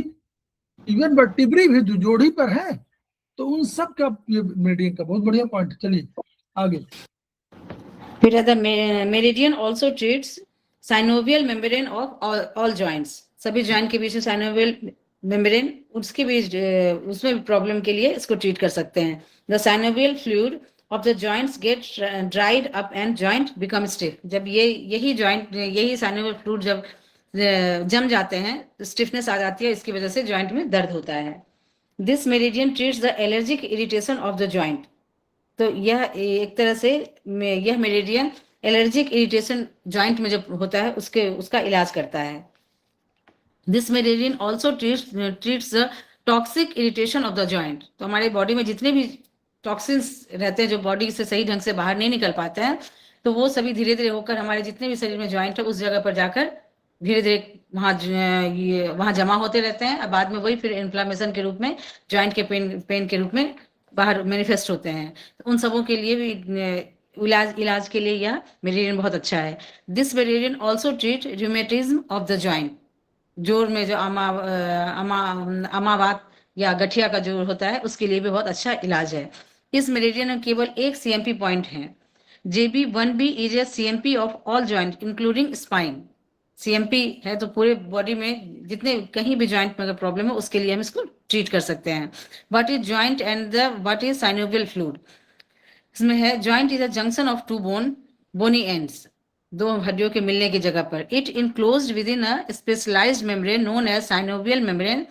इवन वर्टिब्री भी जो जोड़ी पर है, तो उन सब का ये मेरिडियन का बहुत बढ़िया पॉइंट। चलिए आगे। फिर the meridian also treats synovial membrane of all joints, सभी जॉइंट के बीच में साइनोवियल मेम्ब्रेन, उसके बीच उसमें भी प्रॉब्लम के लिए इसको ट्रीट कर सकते हैं। The synovial fluid of the joints get dried up and joint become stiff, जब यही साइनोवियल फ्लूइड जब जम जाते हैं तो स्टिफनेस आ जाती है, इसकी वजह से जॉइंट में दर्द होता है। This meridian treats the allergic irritation of the joint. तो यह एक तरह से यह मेरिडियन एलर्जिक इरिटेशन जॉइंट में जो होता है उसका इलाज करता है। This meridian also treats the toxic irritation of the joint. तो हमारे बॉडी में जितने भी टॉक्सिन्स रहते हैं जो बॉडी से सही ढंग से बाहर नहीं निकल पाते हैं, तो वो सभी धीरे धीरे होकर हमारे जितने भी शरीर में जॉइंट है उस जगह पर जाकर धीरे धीरे वहाँ जमा होते रहते हैं। और बाद में वही फिर इन्फ्लामेशन के रूप में, जॉइंट के पेन के रूप में बाहर मैनिफेस्ट होते हैं। तो उन सबों के लिए भी इलाज के लिए यह मेरिडियन बहुत अच्छा है। This meridian also treat rheumatism of the joint. जोड़ में जो अमावात या गठिया का जोड़ होता है उसके लिए भी बहुत अच्छा इलाज है। इस मेरिडियन में केवल एक सीएमपी पॉइंट है। JB1B is a CMP of all joint including spine. CMP है तो पूरे बॉडी में जितने कहीं भी जॉइंट में अगर प्रॉब्लम है उसके लिए हम इसको ट्रीट कर सकते हैं। What is joint and what is synovial fluid? इसमें है joint is a junction of two bony ends, दो हड्डियों के मिलने की जगह पर। It enclosed within a specialized membrane known as synovial membrane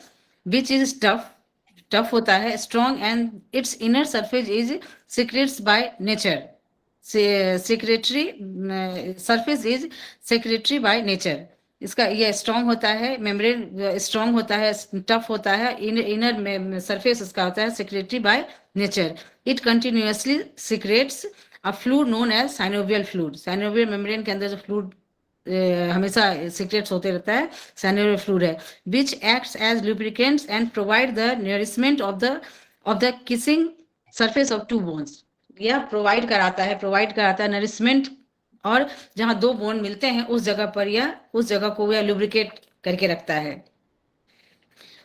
which is tough होता है, strong, and its inner surface is secrets by nature. Secretory surface is secretory by nature. इसका यह स्ट्रॉन्ग होता है, मेम्ब्रेन स्ट्रॉन्ग होता है, tough होता है, इनर सरफेस इसका होता है secretory by nature. It continuously secretes a fluid known as synovial fluid. Synovial membrane के अंदर जो फ्लूइड हमेशा सीक्रेट्स होते रहता है, साइनोवियल फ्लूइड है। Which acts as lubricants and provide the nourishment of the kissing surface of two bones. यह provide कराता है नरिशमेंट, और जहां दो बोन मिलते हैं उस जगह पर यह उस जगह को यह लुब्रिकेट करके रखता है।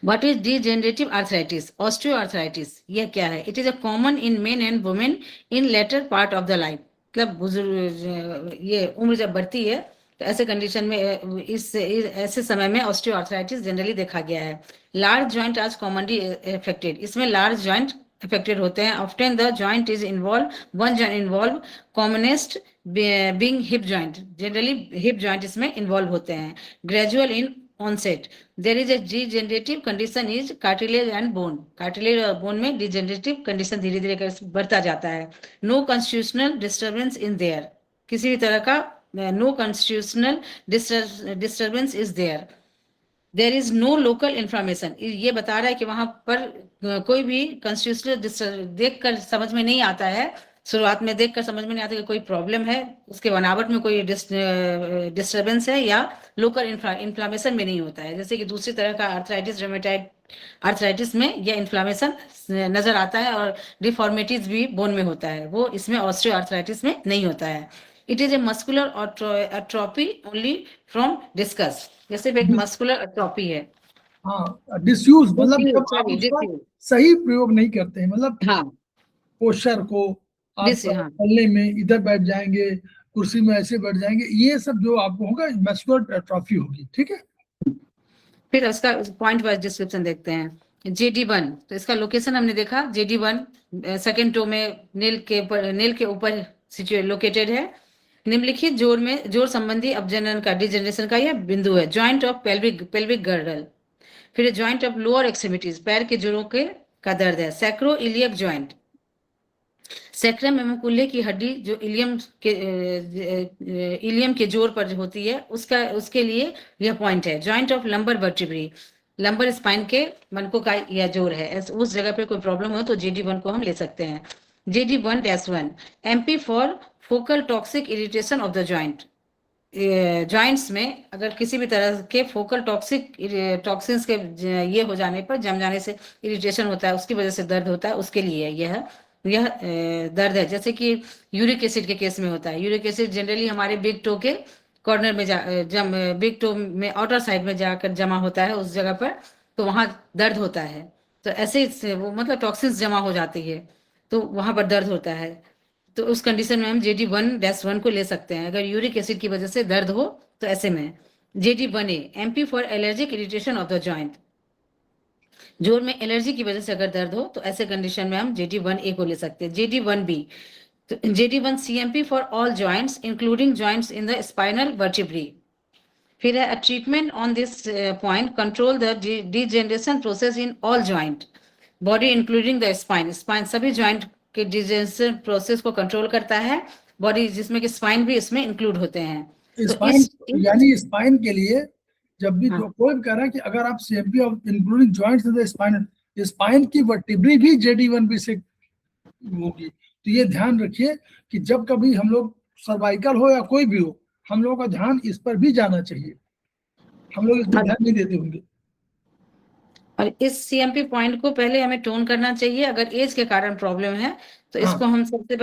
What is degenerative arthritis? Osteoarthritis यह क्या है? It is a common in men and women in later part of the life. मतलब बुजुर्ग ये उम्र जब बढ़ती है तो ऐसे कंडीशन में ऐसे समय में ऑस्टियोआर्थराइटिस जनरली देखा गया है। लार्ज जॉइंट आज कॉमनली अफेक्टेड, इसमें लार्ज जॉइंट अफेक्टेड होते हैं। Often the joint is one joint involve, commonest being hip joint. Generally hip joint इसमें इन्वॉल्व होते हैं। Gradual in onset, there is a degenerative condition is cartilage and bone. Cartilage और bone में degenerative condition धीरे धीरे बढ़ता जाता है। No constitutional disturbance in there, किसी भी तरह का no constitutional disturbance is there. There is no local inflammation, ये बता रहा है कि वहां पर कोई भी कॉन्स्टिट्यूशनल देखकर समझ में नहीं आता है, शुरुआत में देखकर समझ में नहीं आता कि कोई प्रॉब्लम है, उसके बनावट में कोई डिस्टर्बेंस है, या लोकल इन्फ्लामेशन में नहीं होता है। जैसे कि दूसरी तरह का आर्थराइटिस, रेमेटाइड आर्थराइटिस में यह इन्फ्लामेशन नजर आता है और डिफॉर्मिटीज भी बोन में होता है, वो इसमें ऑस्टियो आर्थराइटिस में नहीं होता है। It is a muscular atrophy only from discuss, जैसे एक मस्कुलर अट्रोफी है। हाँ, डिसयूज मतलब जब आप उसका सही प्रयोग नहीं करते हैं, मतलब हाँ, पोस्चर को आप चलने में इधर बैठ जाएंगे, कुर्सी में ऐसे बैठ जाएंगे, ये सब जो आपको होगा मस्कुलर एट्रोफी होगी। ठीक है, फिर उसका पॉइंट वाइज डिस्क्रिप्शन देखते हैं। JD1, तो इसका लोकेशन हमने देखा। JD1 सेकेंड टो में नेल के ऊपर लोकेटेड है। निम्नलिखित जोड़ संबंधी अपजनन का डिजेनरेशन का यह बिंदु है। जॉइंट ऑफ पेल्विक गर्डल, फिर जॉइंट ऑफ लोअर एक्सट्रीमिटीज, पैर के जोड़ों का दर्द है। सैक्रो इलियक जॉइंट, सैक्रम एवं कुल्ले की हड्डी जो इलियम के जोड़ पर होती है उसके लिए यह पॉइंट है। Joint of lumbar vertebrae, lumbar spine के मनकों का यह जोड़ है। उस जगह पे कोई प्रॉब्लम हो तो JD1 को हम ले सकते हैं। JD1-1 MP for focal toxic irritation of the joint. Joints में अगर किसी भी तरह के फोकल टॉक्सिन्स के ये हो जाने पर, जम जाने से इरिटेशन होता है, उसकी वजह से दर्द होता है, उसके लिए यह दर्द है। जैसे कि यूरिक एसिड के केस में होता है। यूरिक एसिड जनरली हमारे बिग टो के कॉर्नर में बिग टो में आउटर साइड में जाकर जमा होता है उस जगह पर, तो वहां दर्द होता है। तो ऐसे वो मतलब टॉक्सिन्स जमा हो जाती है तो वहां पर दर्द होता है। तो उस कंडीशन में हम JD1-1 को ले सकते हैं अगर यूरिक एसिड की वजह से दर्द हो। तो ऐसे में JD1A MP for allergic irritation of the joint, जोड़ में एलर्जी की वजह से अगर दर्द हो तो ऐसे कंडीशन में हम JD1A को ले सकते हैं। JD1B, तो JD1 CMP for all joints including joints in the spinal vertebrae. फिर है treatment on this point, control the degeneration process in all joint. Body including the spine, spine सभी जॉइंट के डिजेनेरेशन प्रोसेस को control करता है, body जिसमें कि spine भी इसमें इंक्लूड होते हैं। तो स्पाइन यानी स्पाइन के लिए जब भी हाँ। कोई भी कह रहा है कि अगर आप CMP of including joints in the spine, spine की वर्टिब्री भी JD1B से होगी। तो ये ध्यान रखिए कि जब कभी हम लोग सर्वाइकल हो या कोई भी हो, हम लोगों का ध्यान इस पर भी जाना चाहिए। हम लोग इस पर ध्यान नहीं देते होंगे। और इस CMP पॉइंट को पहले हमें टोन करना चाहिए। अगर एज के कारण प्रॉब्लम है तो इसको हम सबसे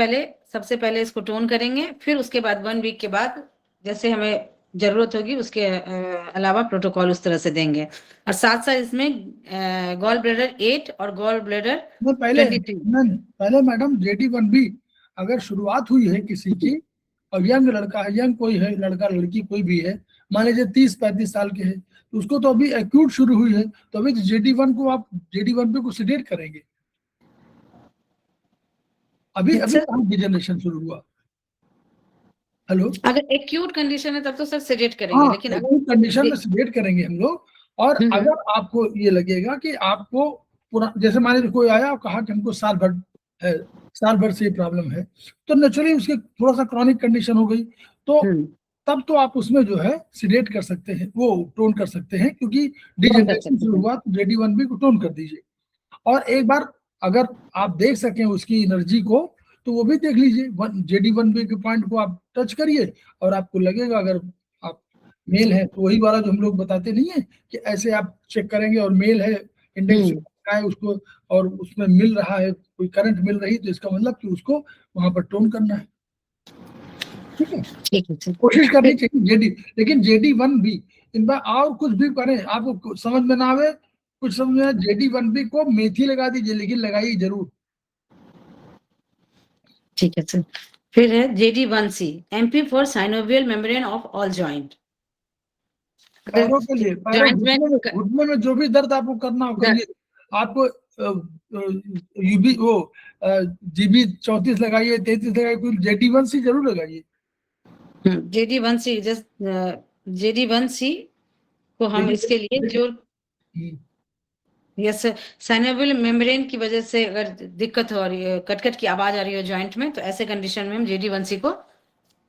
पहले इसको टोन करेंगे, फिर उसके बाद 1 वीक के बाद जैसे हमें जरूरत होगी उसके अलावा प्रोटोकॉल उस तरह से देंगे। और साथ साथ इसमें गॉल ब्लैडर 8 और गॉल ब्लैडर पहले 22 पहले मैडम JD1B अगर शुरुआत हुई है किसी की और यंग लड़का है, यंग कोई है, लड़का लड़की कोई भी है, मान लीजिए 30-35 साल के है, तो उसको तो अभी एक्यूट शुरू हुई है, तो अभी तो JD1B को सिडेट करेंगे। अभी कहाँ डिजनरेशन शुरू हुआ? हेलो, अगर एक्यूट कंडीशन है तब तो सर सेडेट करेंगे, लेकिन अगर कंडीशन में सिडेट करेंगे हम लोग। और अगर आपको ये लगेगा कि आपको पूरा, जैसे मान लीजिए कोई आया और कहा कि हमको साल भर से ये प्रॉब्लम है, तो नेचुरली उसके थोड़ा सा क्रॉनिक कंडीशन हो गई, तो तब तो आप उसमें जो है सिडेट कर सकते हैं, वो टोन कर सकते हैं, क्योंकि डिजनरेशन शुरू हुआ तो JD1B को टोन कर दीजिए। और एक बार अगर आप देख सकें उसकी एनर्जी को, तो वो भी देख लीजिए, JD1B के पॉइंट को आप टच करिए और आपको लगेगा, अगर आप मेल है तो वही वाला जो हम लोग बताते नहीं है कि ऐसे आप चेक करेंगे और मेल है, इंडेक्स है उसको, और उसमें मिल रहा है, कोई करंट मिल रही, तो इसका मतलब कि उसको वहां पर टोन करना है। ठीक है, कोशिश करनी चाहिए लेकिन JD1B इन बार और कुछ भी करें, आपको समझ में ना आवे, कुछ समझ में, JD1B को मेथी लगा दीजिए, लेकिन लगाइए जरूर। ठीक है सर। फिर है JD1C, MP for synovial membrane of all joint. पैरों के लिए, घुटने में जो भी दर्द आपको करना हो करिए। आपको UB वो GB 34 लगाइए, 33 लगाइए, JD1C जरूर लगाइए। JD1C को हम इसके लिए जो यस साइनोवियल मेम्ब्रेन की वजह से अगर दिक्कत हो रही है, कटकट की आवाज आ रही है जॉइंट में, तो ऐसे कंडीशन में हम JD1C को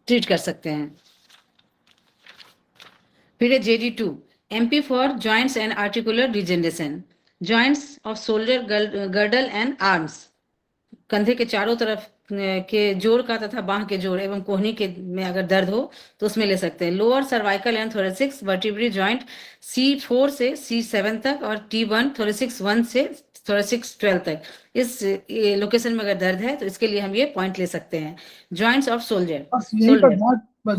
ट्रीट कर सकते हैं। फिर है JD2, MP for joints and articular degeneration, joints off shoulder, girdle and arms, कंधे के चारों तरफ के जोड़ का तथा बाह के जोड़ एवं कोहनी के में अगर दर्द हो तो उसमें ले सकते हैं। Lower cervical and thoracics vertebrae joint C4 से C7 तक और T1 थोरेसिक्स 1 से थोरेसिक्स 12 तक, इस लोकेशन में अगर दर्द है तो इसके लिए हम ये पॉइंट ले सकते हैं। जॉइंट्स ऑफ शोल्डर, बस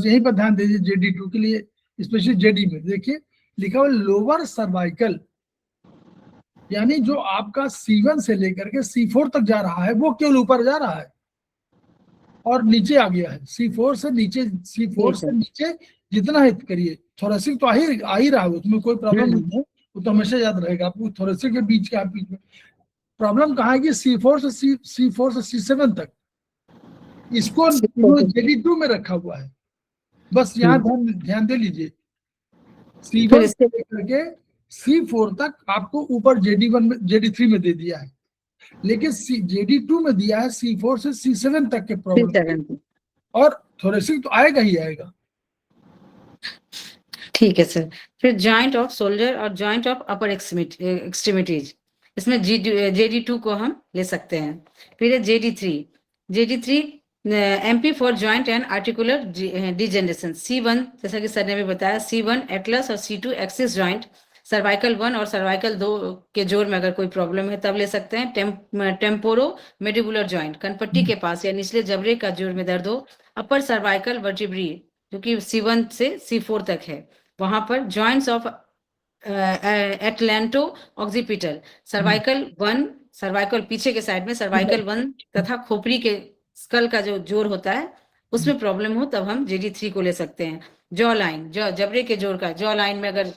यहीं पर ध्यान दीजिए। JD2 के लिए स्पेशली JD में देखिए लिखा हुआ लोअर सर्वाइकल, यानी जो आपका C1 से लेकर के C4 तक जा रहा है वो केवल ऊपर जा रहा है और नीचे आ गया है। C4 से नीचे जितना हित करिए, थोरेसिक तो आ ही रहा है, उसमें कोई प्रॉब्लम नहीं है, वो तो हमेशा याद रहेगा आपको। थोरेसिक के बीच में प्रॉब्लम कहाँ है कि C4 से C7 तक, इसको JD2 में रखा हुआ है। बस यहाँ ध्यान दे लीजिए, C1 से लेकर के C4 तक आपको ऊपर JD3 में दे दिया है, लेकिन JD2 में दिया है C4 से C7 तक के प्रॉब्लम, और थोरेसिक तो आएगा ही आएगा। ठीक है सर। फिर जॉइंट ऑफ शोल्डर और जॉइंट ऑफ अपर एक्सट्रीमिटीज, इसमें JD2 को हम ले सकते हैं। फिर है JD3 MP for joint and articular degeneration, C1 जैसा कि सर ने भी बताया, C1 एटलस और C2 एक्सिस जॉइंट, सर्वाइकल 1 और सर्वाइकल 2 के जोड़ में अगर कोई प्रॉब्लम है तब ले सकते हैं। टेम्पोरो मेडिबुलर जॉइंट, कनपट्टी के पास या निचले जबड़े का जोड़ में दर्द हो। अपर सर्वाइकल वर्टिब्री जो कि C1 से C4 तक है, वहां पर joints of atlanto occipital, cervical 1, cervical पीछे के साइड में सर्वाइकल 1 तथा खोपड़ी के स्कल का जो जोड़ होता है उसमें प्रॉब्लम हो तब हम JD3 को ले सकते हैं। जॉ लाइन, जबड़े के जोड़ का जॉ लाइन में अगर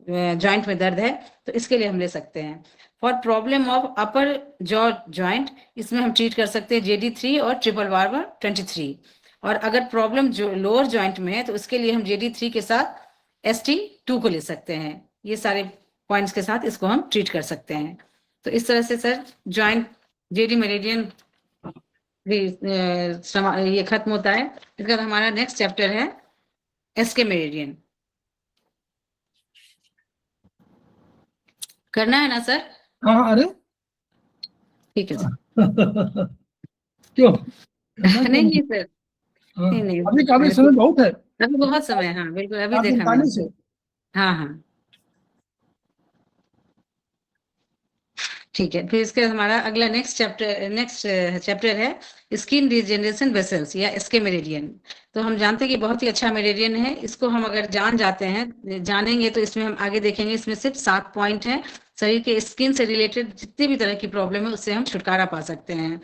जॉइंट में दर्द है तो इसके लिए हम ले सकते हैं। For problem of upper jaw joint, इसमें हम ट्रीट कर सकते हैं JD3 और ट्रिपल बार्बर 23। और अगर प्रॉब्लम जो लोअर जॉइंट में है तो उसके लिए हम JD3 के साथ ST2 को ले सकते हैं। ये सारे पॉइंट्स के साथ इसको हम ट्रीट कर सकते हैं। तो इस तरह से सर जॉइंट जेडी मेरिडियन भी ये खत्म होता है। इसके बाद हमारा नेक्स्ट चैप्टर है एसके मेरिडियन। करना है ना सर? हाँ, अरे ठीक है सर। क्यों करना क्यों नहीं सर, हाँ, नहीं अभी काफी समय बहुत है, अभी बहुत समय है। हाँ बिल्कुल, अभी देखा 48 मैंने। है। हाँ हाँ ठीक है। फिर इसके हमारा अगला नेक्स्ट चैप्टर है स्किन रीजनरेशन वेसल्स या एसके मेरिडियन। तो हम जानते हैं कि बहुत ही अच्छा मेरिडियन है। इसको हम अगर जानेंगे तो इसमें हम आगे देखेंगे, इसमें सिर्फ 7 पॉइंट हैं। शरीर के स्किन से रिलेटेड जितनी भी तरह की प्रॉब्लम है उससे हम छुटकारा पा सकते हैं।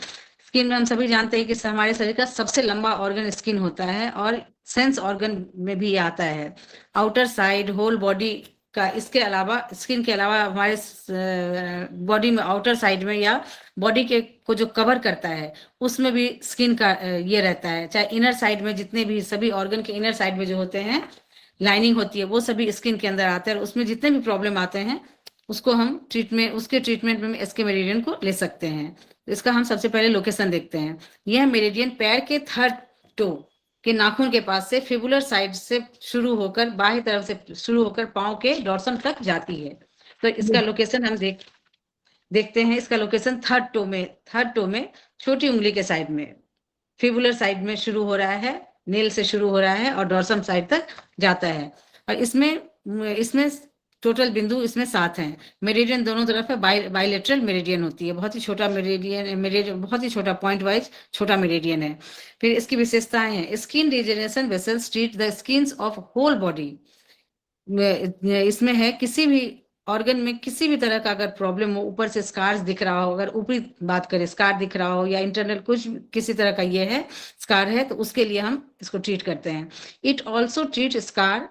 स्किन में हम सभी जानते हैं कि हमारे शरीर का सबसे लंबा ऑर्गन स्किन होता है और सेंस ऑर्गन में भी आता है। आउटर साइड होल बॉडी का, इसके अलावा स्किन के अलावा हमारे बॉडी में आउटर साइड में या बॉडी के को जो कवर करता है उसमें भी स्किन का ये रहता है। चाहे इनर साइड में जितने भी सभी ऑर्गन के इनर साइड में जो होते हैं लाइनिंग होती है वो सभी स्किन के अंदर आते हैं और उसमें जितने भी प्रॉब्लम आते हैं उसको हम ट्रीटमेंट में एसके मेरिडियन को ले सकते हैं। तो इसका हम सबसे पहले लोकेशन देखते हैं। यह मेरिडियन पैर के थर्ड टो के नाखून के पास से फिबुलर साइड से शुरू होकर बाह्य तरफ से शुरू होकर पांव के डॉर्सन तक जाती है। तो इसका लोकेशन हम देखते हैं। इसका लोकेशन थर्ड टो में छोटी उंगली के साइड में फिबुलर साइड में शुरू हो रहा है, नेल से शुरू हो रहा है और डॉर्सम साइड तक जाता है। और इसमें टोटल बिंदु इसमें 7 हैं। मेरिडियन दोनों तरफ है, बाइलेटरल मेरिडियन होती है। बहुत ही छोटा मेरिडियन बहुत ही छोटा पॉइंट वाइज छोटा मेरिडियन है। फिर इसकी विशेषताएं हैं। Skin regeneration vessels treat the skins of whole body. इसमें है किसी भी ऑर्गन में किसी भी तरह का अगर प्रॉब्लम हो, ऊपर से स्कार्स दिख रहा हो, अगर ऊपरी बात करें स्कार दिख रहा हो या इंटरनल कुछ किसी तरह का ये है स्कार है तो उसके लिए हम इसको ट्रीट करते हैं। It also treat scar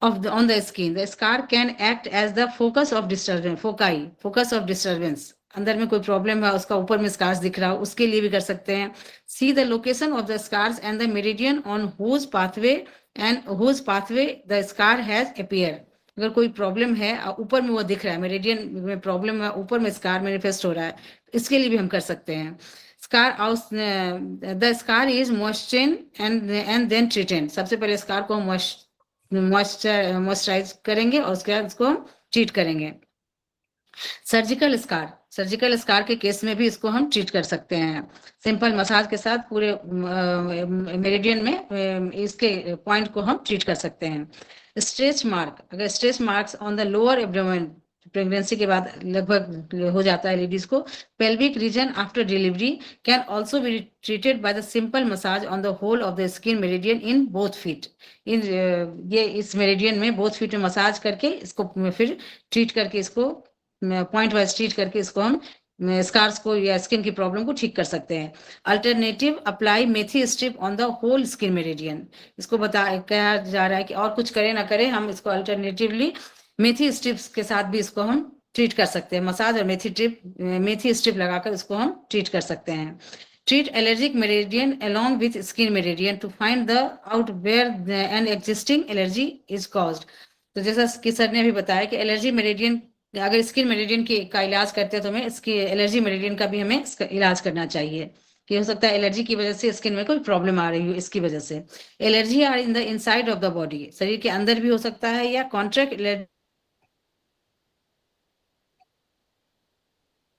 on the skin. The scar can act as the focus of disturbance. अंदर में कोई प्रॉब्लम है, उसका ऊपर में स्कार्स दिख रहा हो, उसके लिए भी कर सकते हैं। See the location of the scars and the meridian on whose pathway the scar has appear. अगर कोई प्रॉब्लम है ऊपर में वो दिख रहा है, मेरिडियन में प्रॉब्लम है, ऊपर में स्कार मैनिफेस्ट हो रहा है, इसके लिए भी हम कर सकते हैं। The scar is moisture and then treated. सबसे पहले स्कार को हम मॉइस्चराइज करेंगे और उसके बाद इसको हम ट्रीट करेंगे। सर्जिकल स्कार के केस में भी इसको हम ट्रीट कर सकते हैं। सिंपल मसाज के साथ पूरे मेरिडियन में इसके पॉइंट को हम ट्रीट कर सकते हैं। Stretch marks on the lower abdomen, pregnancy के बाद लगभग हो जाता है लेडीज को। Pelvic region after delivery can also be treated by the simple massage on the whole of the skin meridian in both feet. ये इस मेरिडियन में बोथ फीट में मसाज करके इसको फिर ट्रीट करके इसको पॉइंट वाइज ट्रीट करके इसको हम स्कार्स को या स्किन की प्रॉब्लम को ठीक कर सकते हैं। Alternative apply methi strip on the whole skin meridian. इसको कहा जा रहा है कि और कुछ करें ना करें, हम इसको अल्टरनेटिवली मेथी स्ट्रिप्स के साथ भी इसको हम ट्रीट कर सकते हैं। मसाज और मेथी स्ट्रिप लगाकर इसको हम ट्रीट कर सकते हैं। Treat allergic meridian along with skin meridian to find the out where an existing allergy is caused। तो जैसा कि सर ने अभी बताया कि एलर्जी मेरिडियन, अगर स्किन मेरिडियन का इलाज करते हैं तो हमें इसकी एलर्जी मेरिडियन का भी हमें इसका इलाज करना चाहिए कि हो सकता है एलर्जी की वजह से स्किन में कोई प्रॉब्लम आ रही हो इसकी वजह से। Allergy are in the inside of the body, शरीर के अंदर भी हो सकता है या कॉन्ट्रैक्ट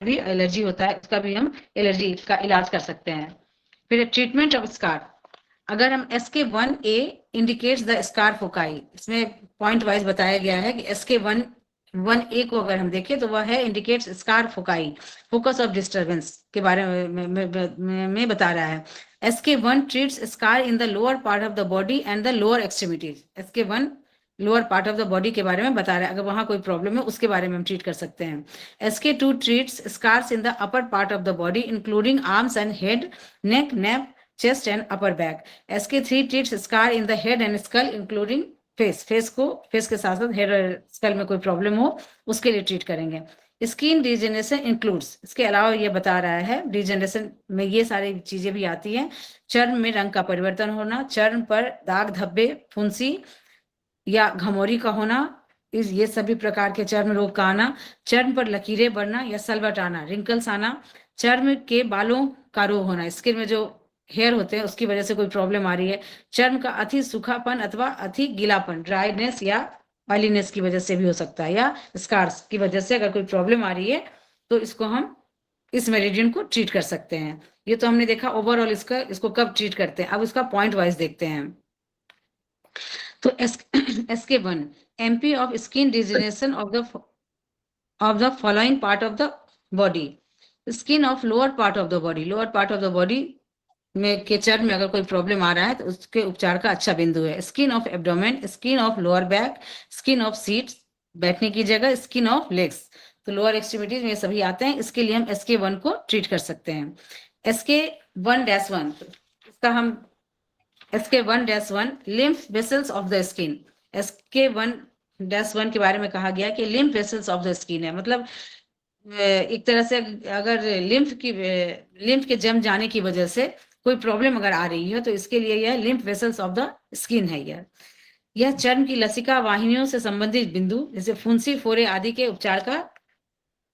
भी एलर्जी होता है, उसका भी हम एलर्जी का इलाज कर सकते हैं। फिर ट्रीटमेंट ऑफ स्कार, अगर हम SK1A indicates the scar foci, इसमें पॉइंट वाइज बताया गया है कि SK1A को अगर हम देखें तो वह है indicates scar foci, focus of disturbance के बारे में बता रहा है। SK1 treats scar in the lower part of the body and the lower extremities. SK1 lower part of the body के बारे में बता रहा है, अगर वहां कोई प्रॉब्लम है उसके बारे में हम ट्रीट कर सकते हैं। SK2 treats scars in the upper part of the body including arms and head, neck, chest and upper back. SK3 treats scar in the head and skull including face के साथ साथ हेड और school में कोई problem हो उसके लिए treat करेंगे। स्किन डिजेनरेशन इंक्लूड्स, इसके अलावा ये बता रहा है डिजेनरेशन में ये सारी चीजें भी आती हैं। चर्म में रंग का परिवर्तन होना, चर्म पर दाग धब्बे, फुंसी या घमौरी का होना, ये सभी प्रकार के चर्म रोग का आना, चर्म पर लकीरें बढ़ना या सलवट आना, रिंकल्स आना, चर्म के बालों का रोग होना, स्किन में जो हेयर होते हैं उसकी वजह से कोई प्रॉब्लम आ रही है, चर्म का अति सूखापन अथवा अति गीलापन, ड्राइनेस या ऑयलीनेस की वजह से भी हो सकता है, या स्कार्स की वजह से अगर कोई प्रॉब्लम आ रही है तो इसको हम इस मेरिडियन को ट्रीट कर सकते हैं। ये तो हमने देखा ओवरऑल इसको कब ट्रीट करते हैं। अब इसका पॉइंट वाइज देखते हैं। तो SK1 MP of skin designation of the following part of the body, skin of lower part of the body, lower part of the body में के चर्म में अगर कोई प्रॉब्लम आ रहा है तो उसके उपचार का अच्छा बिंदु है। Skin of abdomen, skin of lower back, skin of seats बैठने की जगह, स्किन ऑफ लेग्स, तो लोअर एक्सट्रीमिटीज में सभी आते हैं। इसके लिए हम SK1 को ट्रीट कर सकते हैं। SK1-1 इसका हम SK1-1 lymph vessels of the skin, SK1-1 के बारे में कहा गया कि lymph vessels of the skin है, मतलब एक तरह से अगर लिम्फ के जम जाने की वजह से कोई प्रॉब्लम अगर आ रही है तो इसके लिए यह lymph vessels of the skin है। यह चर्म की लसिका वाहिनियों से संबंधित बिंदु जैसे फुंसी, फोरे आदि के उपचार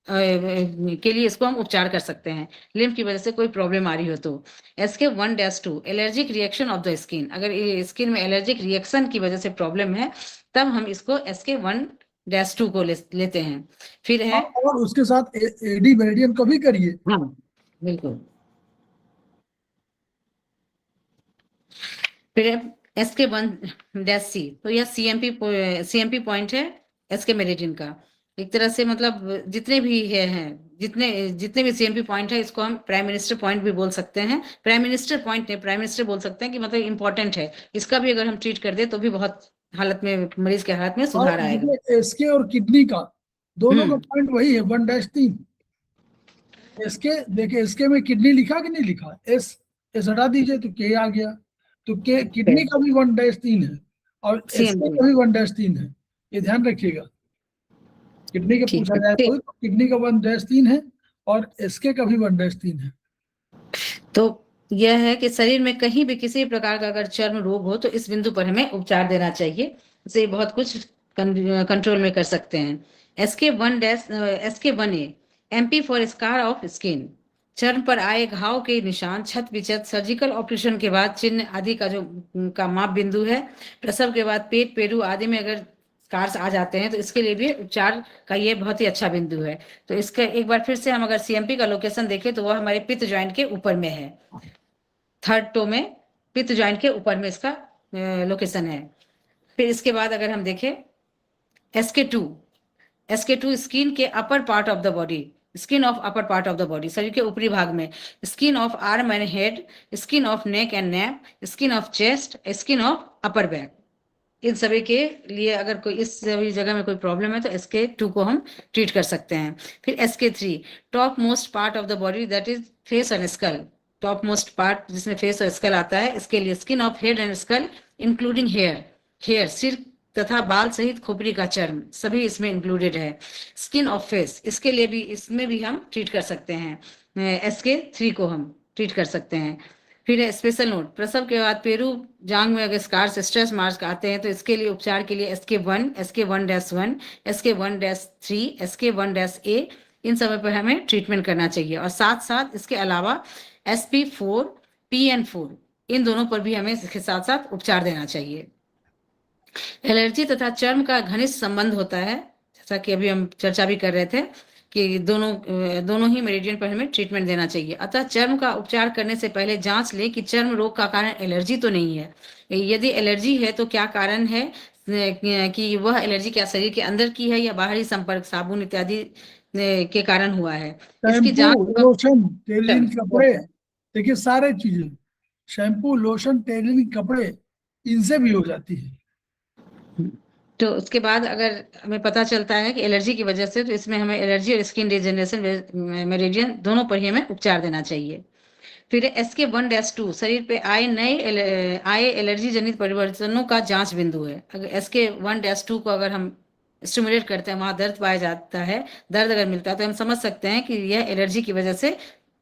के लिए इसको हम उपचार कर सकते हैं, लिम्फ की वजह से कोई प्रॉब्लम आ रही हो तो। SK1-2 allergic reaction of the skin, अगर स्किन में एलर्जिक रिएक्शन की वजह से प्रॉब्लम है तब हम इसको SK1-2 को लेते हैं। फिर है और उसके साथ AD मेरिडियन को भी करिए। हाँ बिल्कुल। फिर है SK1-C, तो यह CMP पॉइंट है SK मेरिडियन का। एक तरह से मतलब जितने भी हैं जितने भी CMP पॉइंट है इसको हम प्राइम मिनिस्टर पॉइंट भी बोल सकते हैं। प्राइम मिनिस्टर पॉइंट नहीं, प्राइम मिनिस्टर बोल सकते हैं कि मतलब इम्पोर्टेंट है, इसका भी अगर हम ट्रीट कर दे तो भी बहुत हालत में, मरीज के हालत में सुधार आएगा। SK और किडनी का दोनों का पॉइंट वही है 1-3। SK देखिए, SK में किडनी लिखा कि नहीं लिखा, S हटा दीजिए तो K आ गया, तो K किडनी का भी 1-3 है और SK का भी 1-3 है, ये ध्यान रखिएगा। किडनी का पूछा जाए तो किडनी का 1-3 है और SK का भी 1-3 है। तो यह है कि शरीर में कहीं भी किसी प्रकार का अगर चर्म रोग हो तो इस बिंदु पर हमें उपचार देना चाहिए, इससे बहुत कुछ कंट्रोल में कर सकते हैं। SK1A MP for scar of skin, चर्म पर आए घाव के निशान, छत विछत, सर्जिकल ऑपरेशन के बाद चिन्ह आदि का माप बिंदु है। प्रसव के बाद पेट, पेरू आदि में अगर स्कार्स आ जाते हैं तो इसके लिए भी उपचार का ये बहुत ही अच्छा बिंदु है। तो इसका एक बार फिर से हम अगर CMP का लोकेशन देखें तो वह हमारे पित्त ज्वाइंट के ऊपर में है, 3rd टो में पित्त ज्वाइंट के ऊपर में इसका लोकेशन है। फिर इसके बाद अगर हम देखें SK2 स्किन के upper part of the body, skin of upper part of the body, शरीर के ऊपरी भाग में, skin of arm and head, skin of neck and nape, skin of chest, skin of upper back, इन सभी के लिए अगर कोई इस सभी जगह में कोई प्रॉब्लम है तो SK2 को हम ट्रीट कर सकते हैं। फिर SK3 top most part of the body that is face and skull, top most part जिसमें फेस और स्कल आता है, इसके लिए skin of head and skull including hair सिर तथा बाल सहित खोपड़ी का चर्म सभी इसमें इंक्लूडेड है। स्किन ऑफ फेस, इसके लिए भी इसमें भी हम ट्रीट कर सकते हैं, SK3 को हम ट्रीट कर सकते हैं। फिर है स्पेशल नोट, प्रसव के बाद पेरू जांग में अगर स्कार्स, स्ट्रेच मार्क्स आते हैं तो इसके लिए उपचार के लिए SK1, SK1-1, SK1-3, SK1-A इन समय पर हमें ट्रीटमेंट करना चाहिए। और साथ साथ इसके अलावा SP4, PN4 इन दोनों पर भी हमें इसके साथ साथ उपचार देना चाहिए। एलर्जी तथा चर्म का घनिष्ठ संबंध होता है, जैसा कि अभी हम चर्चा भी कर रहे थे कि दोनों ही मेरिडियन पर हमें ट्रीटमेंट देना चाहिए। अतः चर्म का उपचार करने से पहले जांच लें कि चर्म रोग का कारण एलर्जी तो नहीं है। यदि एलर्जी है तो क्या कारण है, कि वह एलर्जी क्या शरीर के अंदर की है या बाहरी संपर्क, साबुन इत्यादि के कारण हुआ है। इसकी जांच, लोशन, टेलरिंग, कपड़े, देखिए सारे चीजें, शैम्पू, लोशन, टेलरिंग, कपड़े, इनसे भी हो जाती है। तो उसके बाद अगर हमें पता चलता है कि एलर्जी की वजह से, तो इसमें हमें एलर्जी और स्किन डिजेनरेशन मेरिडियन दोनों पर ही हमें उपचार देना चाहिए। फिर SK1-2 शरीर पे आए एलर्जी जनित परिवर्तनों का जांच बिंदु है। अगर SK1-2 को अगर हम स्टिमुलेट करते हैं, वहां दर्द पाया जाता है, दर्द अगर मिलता है तो हम समझ सकते हैं कि यह एलर्जी की वजह से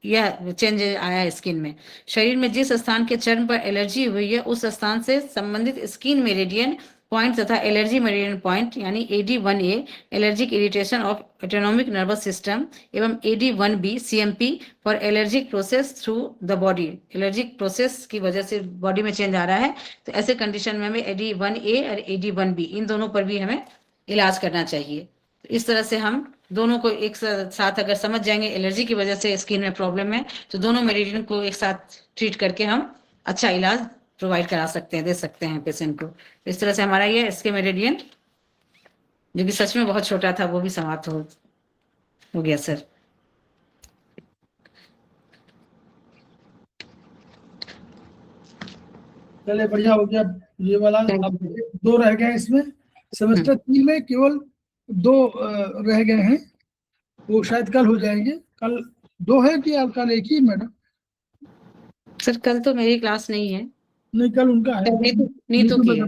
यह चेंज आया है स्किन में। शरीर में जिस स्थान के चर्म पर एलर्जी हुई है उस स्थान से संबंधित स्किन मेरिडियन पॉइंट तथा एलर्जी मेरिडियन पॉइंट यानी AD1A allergic irritation of autonomic nervous system एवं AD1B CMP for allergic process through the body. Allergic process की वजह से बॉडी में चेंज आ रहा है, तो ऐसे कंडीशन में हमें AD1A और AD1B इन दोनों पर भी हमें इलाज करना चाहिए। तो इस तरह से हम दोनों को एक साथ अगर समझ जाएंगे, एलर्जी की वजह से स्किन में प्रॉब्लम है, तो दोनों मेरिडियन को एक साथ ट्रीट करके हम अच्छा इलाज प्रोवाइड करा सकते हैं, दे सकते हैं पेशेंट को। इस तरह से हमारा ये एसके मेरिडियन, जो कि सच में बहुत छोटा था, वो भी समाप्त हो गया सर। चलिए बढ़िया हो गया ये वाला। अब 2 रह गए इसमें। सेमेस्टर 3 में केवल 2 रह गए हैं, वो शायद कल हो जाएंगे। कल 2 है कि आप कल एक ही मैडम? सर कल तो मेरी क्लास नहीं है। नहीं, कल उनका है, नीतू की है।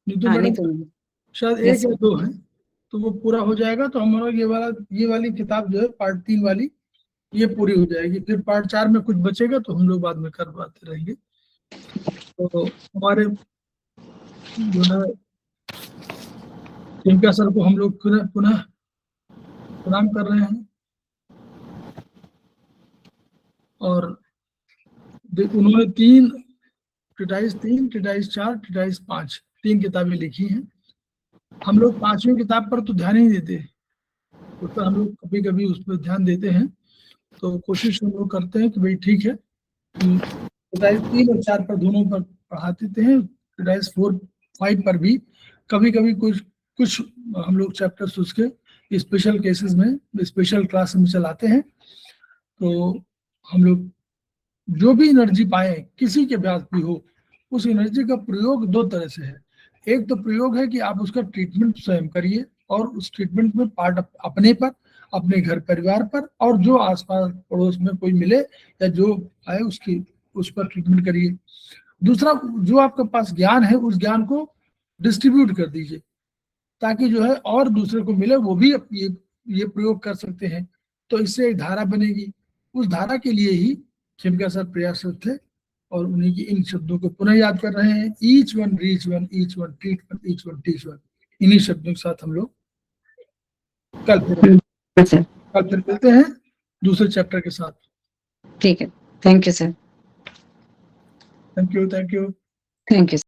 नीतू हाँ, मैडम शायद 1 या 2 है, तो वो पूरा हो जाएगा। तो हमारा ये वाली किताब जो है पार्ट 3 वाली, ये पूरी हो जाएगी। फिर पार्ट 4 में कुछ बचेगा तो हम लोग बाद में करवाते रहेंगे। तो हमारे जो है टिंका सर को हम लोग पुनः प्रणाम कर रहे हैं। और उन्होंने 3 ट्रीटाइज 4, ट्रीटाइज 5 3 किताबें लिखी हैं। हम लोग 5वीं किताब पर तो ध्यान ही देते, उस पर हम लोग कभी कभी उस पर ध्यान देते हैं। तो कोशिश हम लोग करते हैं कि भाई ठीक है, ट्रीटाइज 3 और 4 पर दोनों पर पढ़ा देते हैं। ट्रीटाइज 4, 5 पर भी कभी कभी कुछ हम लोग चैप्टर्स उसके स्पेशल केसेस में, स्पेशल क्लास में चलाते हैं। तो हम लोग जो भी एनर्जी पाए, किसी के पास भी हो, उस एनर्जी का प्रयोग 2 तरह से है। एक तो प्रयोग है कि आप उसका ट्रीटमेंट स्वयं करिए, और उस ट्रीटमेंट में पार्ट अपने पर, अपने घर परिवार पर, और जो आसपास पड़ोस में कोई मिले या जो आए उस पर ट्रीटमेंट करिए। दूसरा, जो आपके पास ज्ञान है उस ज्ञान को डिस्ट्रीब्यूट कर दीजिए, ताकि जो है और दूसरे को मिले, वो भी ये प्रयोग कर सकते हैं। तो इससे एक धारा बनेगी। उस धारा के लिए ही खिमका सर प्रयासरत थे, और उन्हीं की इन शब्दों को पुनः याद कर रहे हैं। Each one reach one, each one treat one, each one teach one. इन्हीं शब्दों के साथ हम लोग कल फिर मिलते हैं दूसरे चैप्टर के साथ। ठीक है, thank you sir. Thank you. Thank you.